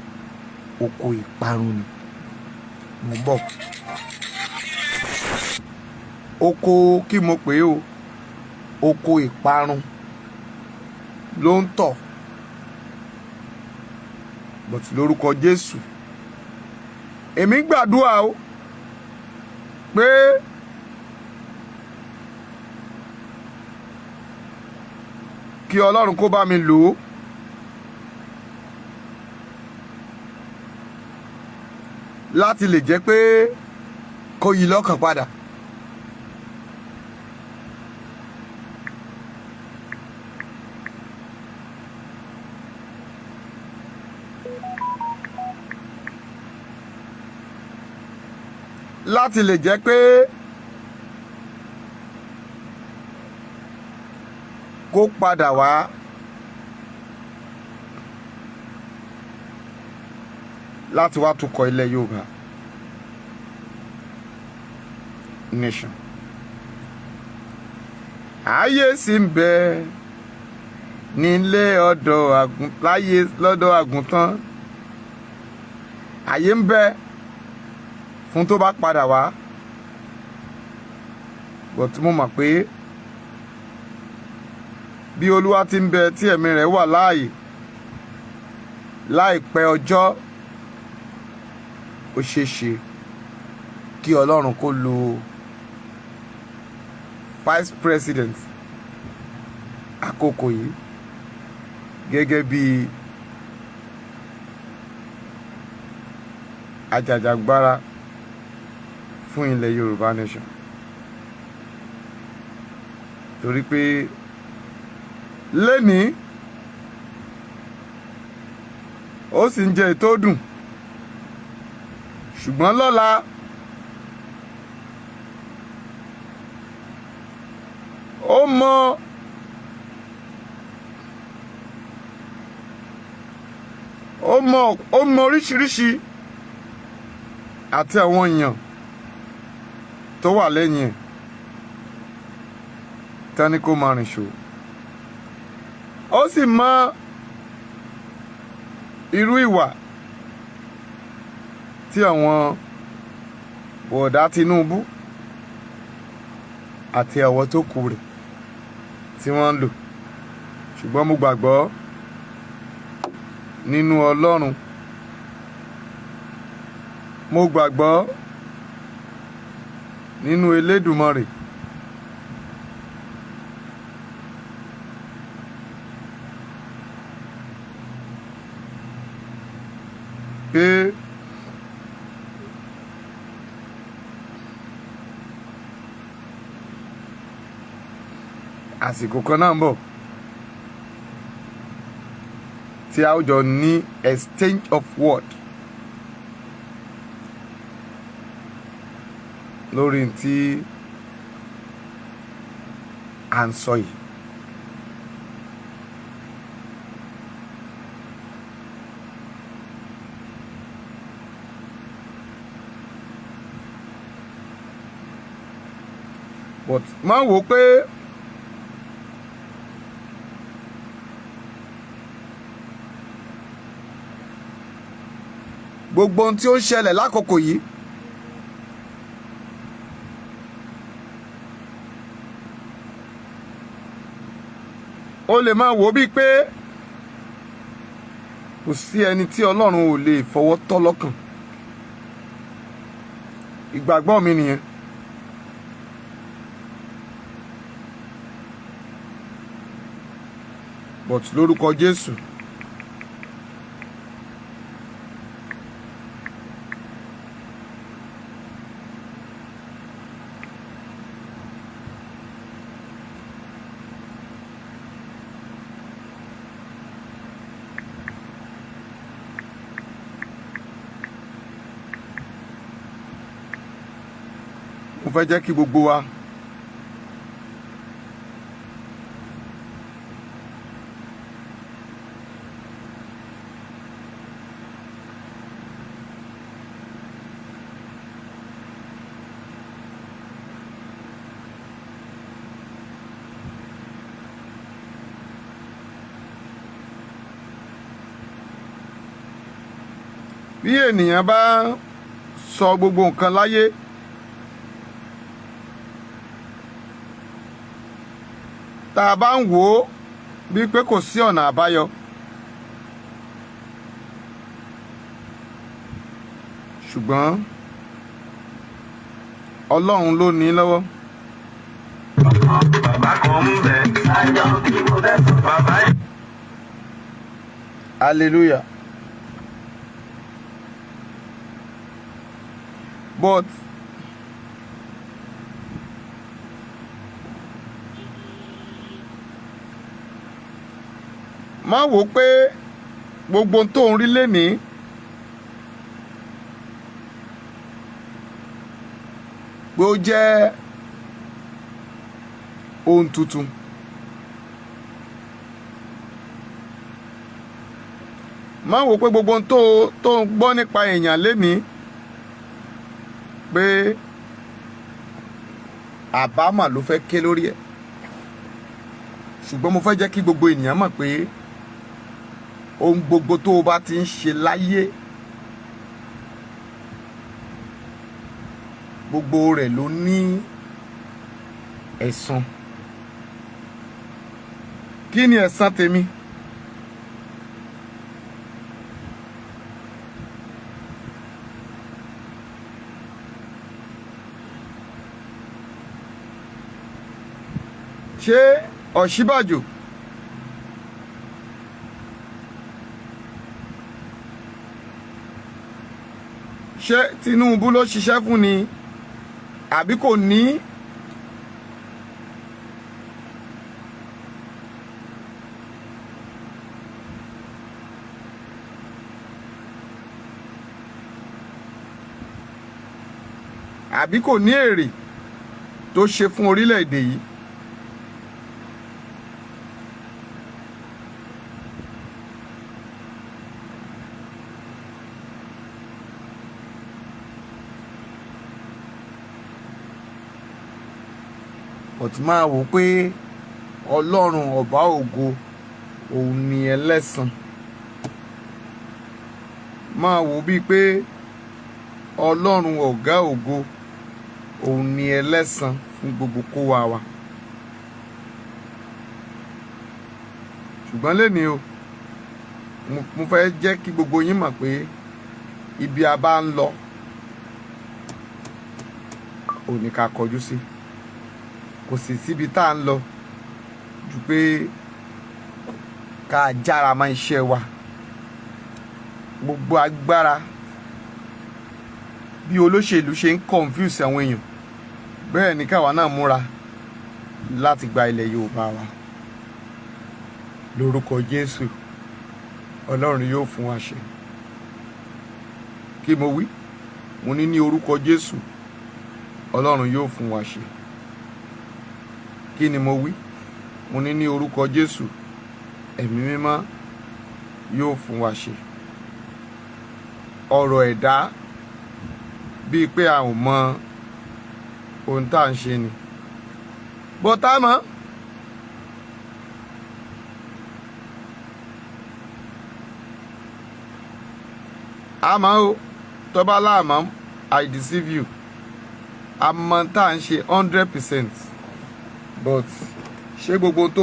oko ìparun ni. Mo bọ̀. Oko kí mo pè o, oko ìparun ló ń tọ̀. But lórúkọ Jésù, èmi gbàdúrà o pé kí Ọlọ́run kó bá mi lò ó láti lè jẹ́ pé kó yí lọ́kàn padà. Láti lè jẹ́ pé kó padà wá láti wá tukọ̀ ilẹ̀ Yorùbá nation. Ayé sì ń bẹ nílé lọ́dọ̀ àgùntàn. Ayé ń bẹ fún tó bá padà wá but mo mọ̀ pé bí Olúwa ti ń bẹ tí ẹ̀mí rẹ̀ wà láàyè láìpẹ́ ọjọ́ ó ṣeé ṣe kí Ọlọ́run kó lo vice president àkókò yìí gẹ́gẹ́ bí ajàjàgbara fún ilẹ̀ Yorùbá nation, torí pé lẹ́ni ó sì ń jẹ ètò dùn ṣùgbọ́n lọ́la ó mọ oríṣiríṣi àti àwọn èèyàn tó wà lẹ́yìn ẹ̀ tání kó máa rìn ṣò. Ó sì mọ irú ìwà tí àwọn Bọ̀dá Tinubu àti àwọn tó kù rẹ̀ tí wọ́n ń lò, ṣùgbọ́n mo gbàgbọ́ nínú Ọlọ́run, mo gbàgbọ́ nínú Elédùmarè pé àsìkò kan náà ń bọ̀ tí a ó jọ ní exchange of word lórí tí à ń sọ yìí. But máa wò pé gbogbo ohun tí ó ń ṣẹlẹ̀ lákòókò yìí ó lè máa wò bíi pé kò sí ẹni tí Ọlọ́run ò lè fọwọ́ tọ́ lọ́kàn. Ìgbàgbọ́ mi nìyẹn. But lórúkọ Jésù mo fẹ́ jẹ́ kí gbogbo wa bí ènìyàn bá sọ gbogbo nǹkan láyé tá a bá ń wò ó bíi pé kò sí ọ̀nà àbáyọ, ṣùgbọ́n Ọlọ́run ló ní lọ́wọ́. Bàbá kan ń bẹ ayọ̀ kí mo fẹ́ sọ bàbá yìí. Hallelujah. But má wò pé gbogbo tó ń rí lénìí pé ó jẹ́ ohun tuntun. Má wò pé gbogbo tó ń gbọ́ nípa èèyàn lénìí pé àbámà ló fẹ́ ké lórí ẹ̀, ṣùgbọ́n mo fẹ́ jẹ́ kí gbogbo ènìyàn mọ̀ pé ohun gbogbo tó o bá ti ń ṣe láyé gbogbo rẹ̀ ló ní ẹ̀san. Kí ni ẹ̀san tèmi? Ṣé Ọ̀ṣínbàjò ṣé Tinubu ló ṣiṣẹ́ fún ni àbí kò ní? Àbí kò ní èrè tó ṣe fún orílẹ̀-èdè yìí? Ọ̀tí máa wò pé Ọlọ́run ọba ògo òun ni ẹlẹ́san. Máa wò bíi pé Ọlọ́run ọ̀gá ògo òun ni ẹlẹ́san fún gbogbo kó wa. Ṣùgbọ́n lénìí o, mo fẹ́ jẹ́ kí gbogbo yín mọ̀ pé ibi a bá ń lọ òun ni ká kọjú sí. Kò sì síbi tá à ń lọ ju pé ká jára mọ́ iṣẹ́ wa. Gbogbo agbára bí olóṣèlú ṣe ń confuse àwọn èèyàn, bẹ́ẹ̀ ni káwa náà múra láti gba ilẹ̀ Yorùbá wa. Lórúkọ Jésù, Ọlọ́run yóò fún wa ṣe. Kí mo wí? Mo ní orúkọ Jésù, Ọlọ́run yóò fún wa ṣe. Kí ni mo wí? Mo ní orúkọ Jésù, ẹ̀mí mímọ́ yóò fún wa ṣe. Ọ̀rọ̀ ẹ̀dá bíi pé a ò mọ ohun tá à ń ṣe ni. Bọ́tá mọ́. Àmọ́ o, tọ́ba láàmọ́, I deceive you. A mọ tá à ń ṣe 100%. But ṣé gbogbo tó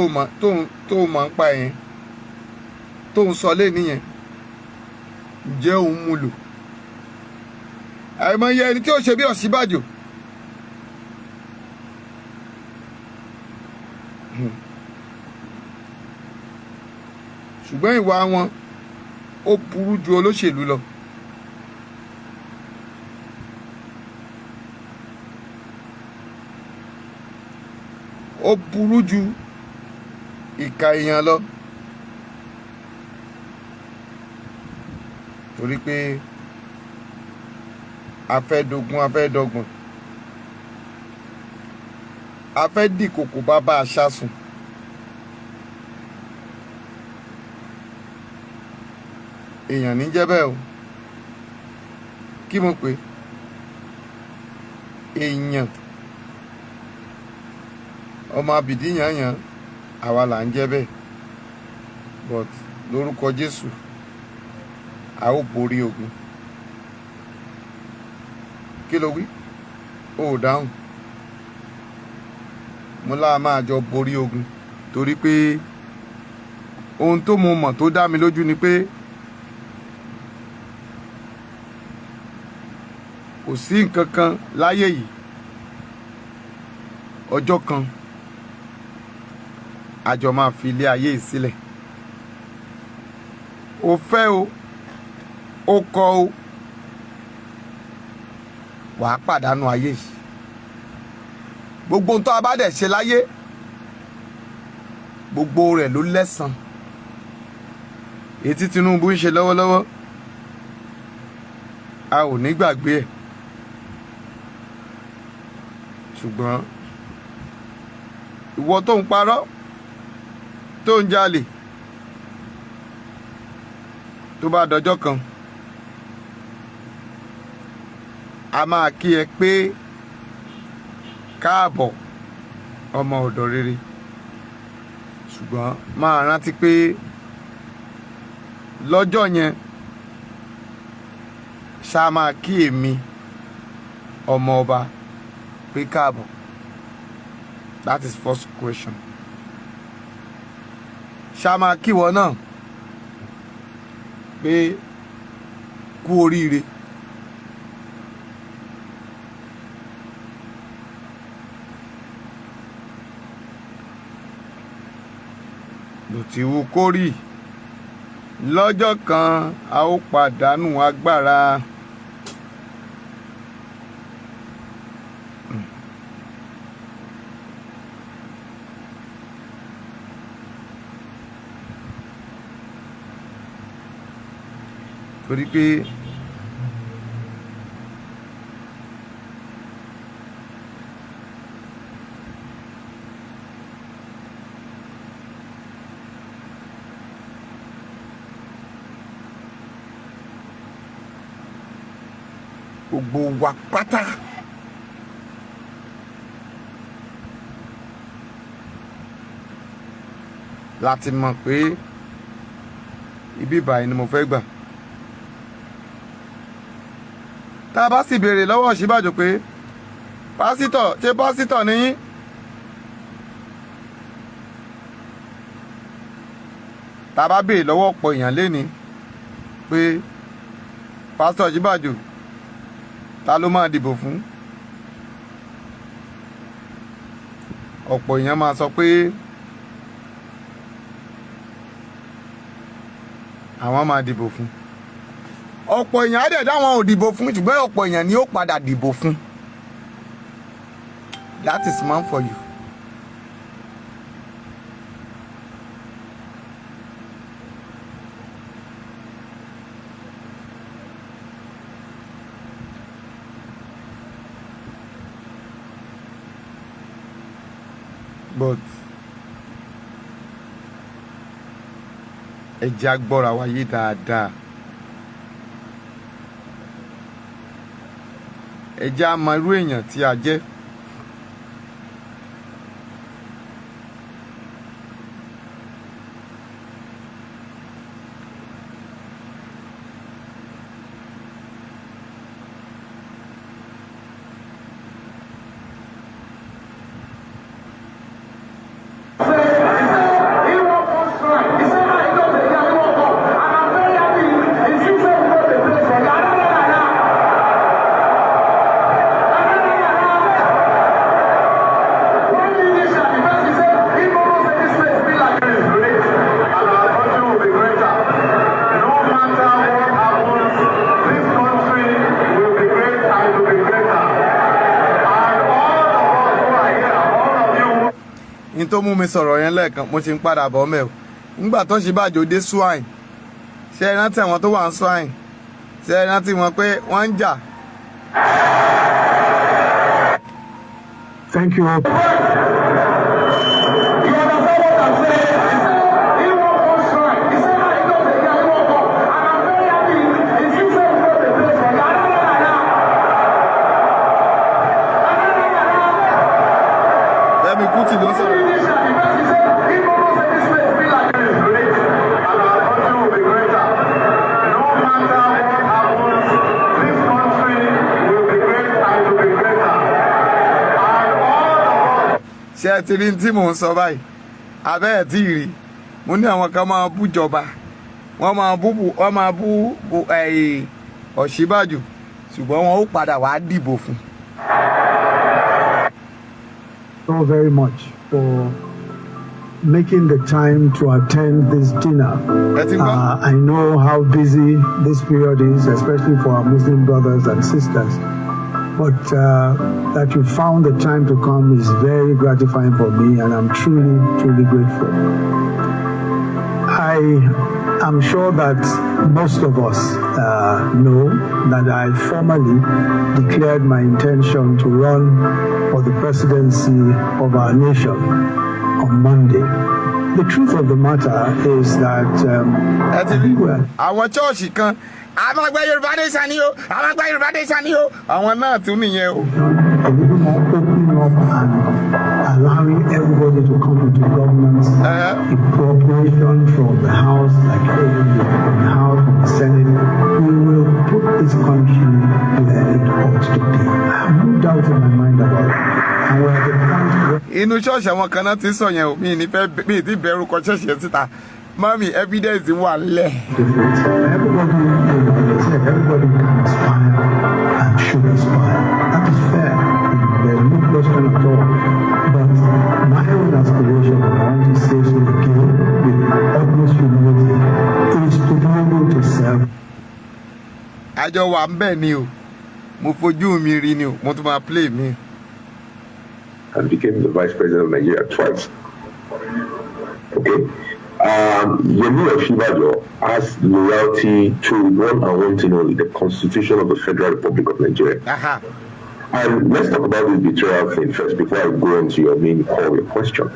mọ̀ ń pa yẹn tó ń sọ lé nìyẹn ǹjẹ́ òun mú lò? Àìmọye ẹni tí ó ṣe bí Ọ̀ṣínbàjò. Ṣùgbọ́n ìwà wọn ó burú ju olóṣèlú lọ. Ó burú ju ìka èèyàn lọ. Torí pé a fẹ́ dogun, a fẹ́ dọ́gbọ̀n, a fẹ́ dìkòkò bàbá aṣáṣùn. Èèyàn ní jẹ́ bẹ́ẹ̀ o. Kí mo pè? Èèyàn. Ọmọ abìdí yànyàn àwa là ń jẹ́ bẹ́ẹ̀. But lórúkọ Jésù, a ó borí ogun. Kí ló wí? Ó dáhùn. Mo láà máa jọ borí ogun torí pé ohun tó mo mọ̀ tó dá mi lójú ni pé kò sí nǹkan kan láyé yìí ọjọ́ kan àjọ máa fi ilé ayé yìí sílẹ̀. Ó fẹ́ o, ó kọ̀ o, wàá pàdánù ayé yìí. Gbogbo ohun tó a bá dẹ̀ ṣe láyé, gbogbo rẹ̀ ló lẹ́san. Èyí tí Tinubu ń ṣe lọ́wọ́lọ́wọ́, a ò ní gbàgbé ẹ̀. Ṣùgbọ́n ìwọ tó ń parọ́, tó ń jalè, tó bá dọjọ́ kan, a máa kí ẹ pé káàbọ̀ ọmọ ọ̀dọ̀ rere. Ṣùgbọ́n máa rántí pé lọ́jọ́ yẹn ṣá máa kí èmi ọmọ ọba pé káàbọ̀. That is first question. Ṣàmà kíwọ náà pé kú oríire. Bó ti wù kó rí, lọ́jọ́ kan a ó pàdánù agbára. Torí pé gbogbo wa pátá láti mọ̀ pé ibi báyìí ni mo fẹ́ gbà. Tá a bá sì béèrè lọ́wọ́ Ọ̀ṣínbàjò pé pásítọ̀ ṣé pásítọ̀ ni yín? Tá a bá béèrè lọ́wọ́ ọ̀pọ̀ èèyàn léni pé pásítọ̀ Ọ̀ṣínbàjò ta ló máa dìbò fún? Ọ̀pọ̀ èèyàn máa sọ pé àwọn máa dìbò fún. Ọ̀pọ̀ èèyàn á dẹ̀ dáwọn ò dìbò fún, ṣùgbọ́n ọ̀pọ̀ èèyàn ni ó padà dìbò fún. That is man for you. But ẹ jẹ́ á gbọ́ra wa yé dáadáa. Ẹ jẹ́ á mọ irú èèyàn tí a jẹ́. Tó mú mi sọ̀rọ̀ yẹn lẹ́ẹ̀kan mo ti ń padà bọ̀ mẹ́ o. Nígbà tó Ọ̀ṣínbàjò dé swine, ṣé ẹ rántí àwọn tó wà ń swine? Ṣé ẹ rántí wọn pé wọ́n ń jà? Thank you all. Fẹ́mi Kútì ló sọ̀rọ̀. Ṣé ẹ ti rí tí mò ń sọ báyìí? Abẹ́ ẹ̀ tí ì rí. Mo ní àwọn kan máa bú jọba, wọ́n máa bú Ọ̀ṣínbàjò, ṣùgbọ́n wọn ó padà wá dìbò fún. So very much for making the time to attend this dinner. I know how busy this period is, especially for our Muslim brothers and sisters. But that you found the time to come is very gratifying for me, and I'm truly, truly grateful. I am sure that most of us know that I formally declared my intention to run for the presidency of our nation on Monday. The truth of the matter is that àwọn chọ́ọ̀ṣì kan àwọn àgbà Yorùbá nation ni o, àwọn àgbà Yorùbá nation ni o, àwọn náà tún nìyẹn o. A little more opening up and allowing everybody to come into government, a cooperation from the House, like from the House, from the Senate, we will put this country where it ought to be. I have no doubt in my mind about it. And we're at the point where inú ṣọ́ọ̀ṣì àwọn kan náà ti sọ yẹn o mi ní fẹ́ mi ti bẹ̀rù kọ ṣọ́ọ̀ṣì yẹn síta mami evidence wà lẹ̀. Everybody can aspire and should aspire. That is fair. There's no question at all. But my own aspiration, I want to say so again with utmost humility, is to be able to serve. Àjọ wà ń bẹ̀ ni o mo fojú mi rí ni o mo tún máa play mi. And became the vice president of Nigeria twice. Okay. Yemi Oshibajo has loyalty to one and one thing only, the Constitution of the Federal Republic of Nigeria. And let's talk about this betrayal thing first before I go into your main core, your question.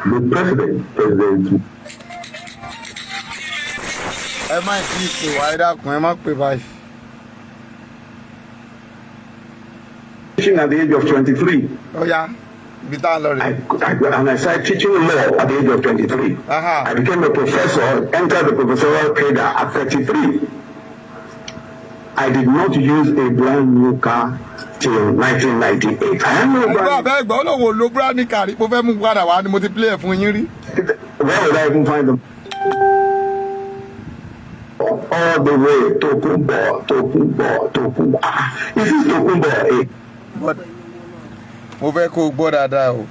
The President. Ẹ má ti pè wá ẹ dákun ẹ má pè báyìí. At the age of 23. Oh yeah. And I started teaching law at the age of 23. I became a professor, entered the professorial cadre at 33. I did not use a brand new car till 1998. I am no brand new car. Where would I even find them? All the way to Tokumbo. Is this Tokumbo? But mo fẹ́ kó gbọ́ dáadáa o.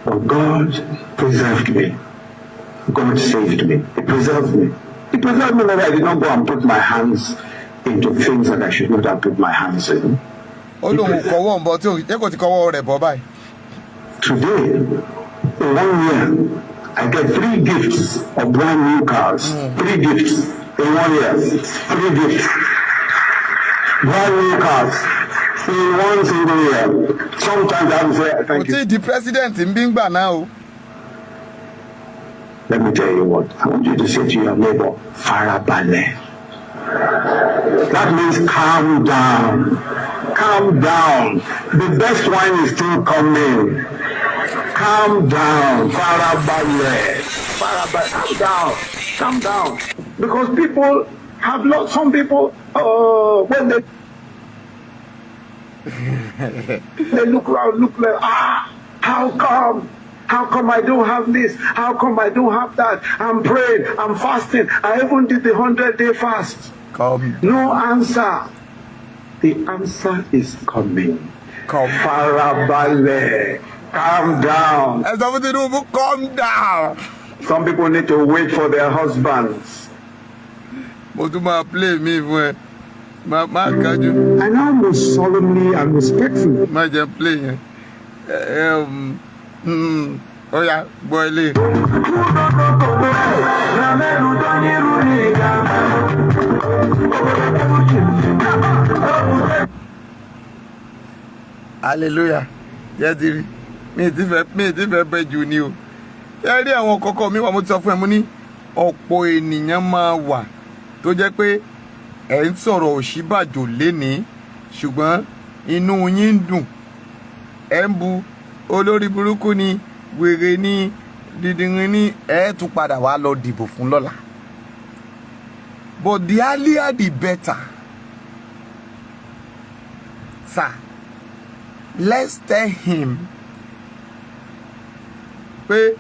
Oh, God preserved me. God saved me. He preserved me. He preserved me that I did not go and put my hands into things that I should not have put my hands in. Today, in 1 year, I get 3 gifts of brand new cars. 3 gifts in 1 year. 3 gifts. Brand new cars in 1 single year. Sometimes I will say, thank you. The president in Bingba now. Let me tell you what. I want you to say to your neighbor, Farabale. That means calm down. Calm down. The best wine is still coming. Calm down. Farabale. Farabale. Calm down. Calm down. Because people have lost, some people, when they look around, look like, how come? How come I don't have this? How come I don't have that? I'm praying, I'm fasting. I even did the 100-day fast. No answer. The answer is coming. Farabale. Calm down. Calm down. Some people need to wait for their husbands. Play me when I now most solemnly and respectfully. Play. Oh yeah, boy. Hallelujah. Yes, me ti fẹ́ bẹ jù ni o. Ẹ rí àwọn kọ́kọ́ mi wà mo ti sọ fún ẹ mo ní ọ̀pọ̀ ènìyàn máa wà tó jẹ́ pé ẹ̀ ń sọ̀rọ̀ Ọ̀ṣínbàjò lénìí ṣùgbọ́n inú yín ń dùn ẹ̀ ń bu olórí burúkú ni wèrè ni dídìrín ni ẹ̀ tún padà wá lọ dìbò fún lọ́la. But the earlier the better. Sir, let's tell him pé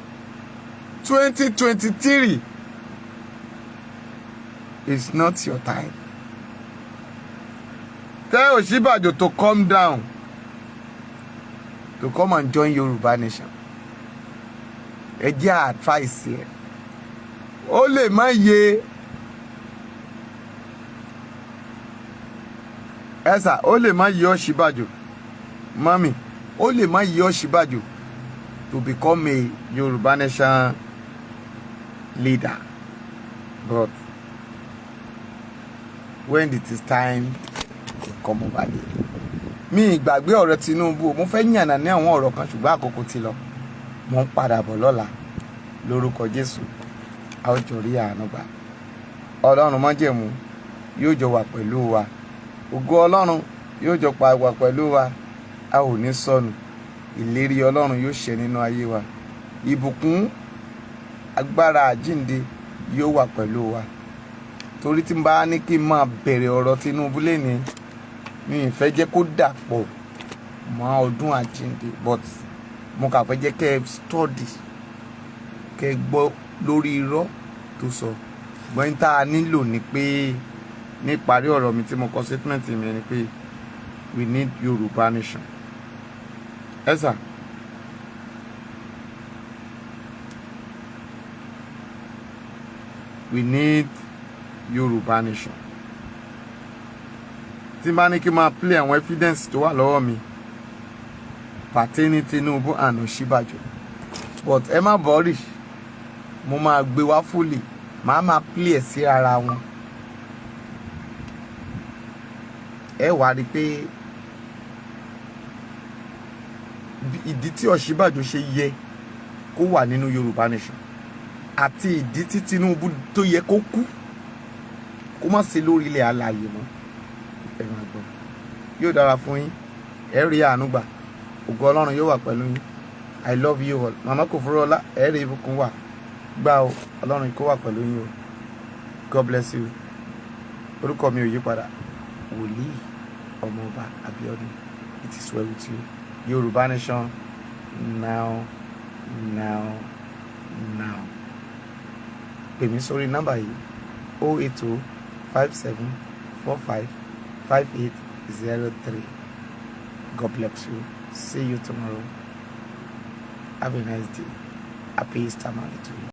2023 is not your time. Tell Ọ̀ṣínbàjò to calm down, to come and join Yoruba Nation. Ẹ jẹ́ advice ẹ. Ó lè má yé. Esa, ó lè má yé Ọ̀ṣínbàjò. Mami, ó lè má yé Ọ̀ṣínbàjò to become a Yoruba Nation leader. But when it is time to come over there. Mi ìgbàgbé ọ̀rọ̀ Tinubu, mo fẹ́ yànnà ní àwọn ọ̀rọ̀ kan ṣùgbọ́n àkókò ti lọ. Mo ń padà bọ̀ lọ́la lórúkọ Jésù. A ó jọ rí àánú gbà. Ọlọ́run májẹ̀mú yóò jọ wà pẹ̀lú wa. Ògo Ọlọ́run yóò jọ wà pẹ̀lú wa. A ò ní sọnù. Ìlérí Ọlọ́run yóò ṣẹ nínú ayé wa. Ìbùkún agbára àjíǹde yóò wà pẹ̀lú wa. torí tí n bá ní kí n máa bẹ̀rẹ̀ ọ̀rọ̀ Tinubu lẹ́ni mi ì fẹ́ jẹ́ kó dàpọ̀ mọ́ ọdún àjíǹde, but mo kà fẹ́ jẹ́ kẹ́ ẹ study kẹ́ ẹ gbọ́ lórí irọ́ tó sọ. Ṣùgbọ́n tá a nílò ni pé ní ìparí ọ̀rọ̀ mi tí mo kọ statement mi ni pé we need Yoruba nation. Ẹ sà, we need Yoruba nation. Tí n bá ní kí n máa play àwọn evidence tó wà lọ́wọ́ mi pertaining Tinubu and Ọ̀ṣínbàjò, but ẹ má bọ́rì, mo máa gbé wá fully, màá máa play ẹ̀ sí ara wọn. Ẹ wá rí pé ìdí tí Ọ̀ṣínbàjò ṣe yẹ kó wà nínú Yorùbá nation àti ìdí tí Tinubu tó yẹ kó kú kó má sí lórí ilẹ̀ alààyè mọ́. Ẹ máa gbọ́, yóò dára fún yín, ẹ rí àánú gbà, ògo Ọlọ́run yóò wà pẹ̀lú yín. I love you all. Màmá kò fúró ọlá, ẹ rí ìbùkún wà gbà o, Ọlọ́run kó wà pẹ̀lú yín o. God bless you. Orúkọ mi ò yí padà, Wòlíì Ọmọọba Abíọ́dún. It is well with you. Yoruba nation now. Pè mí sórí nọ́mbà yìí 08057455803. God bless you. See you tomorrow. Have a nice day. Happy Easter Monday to you.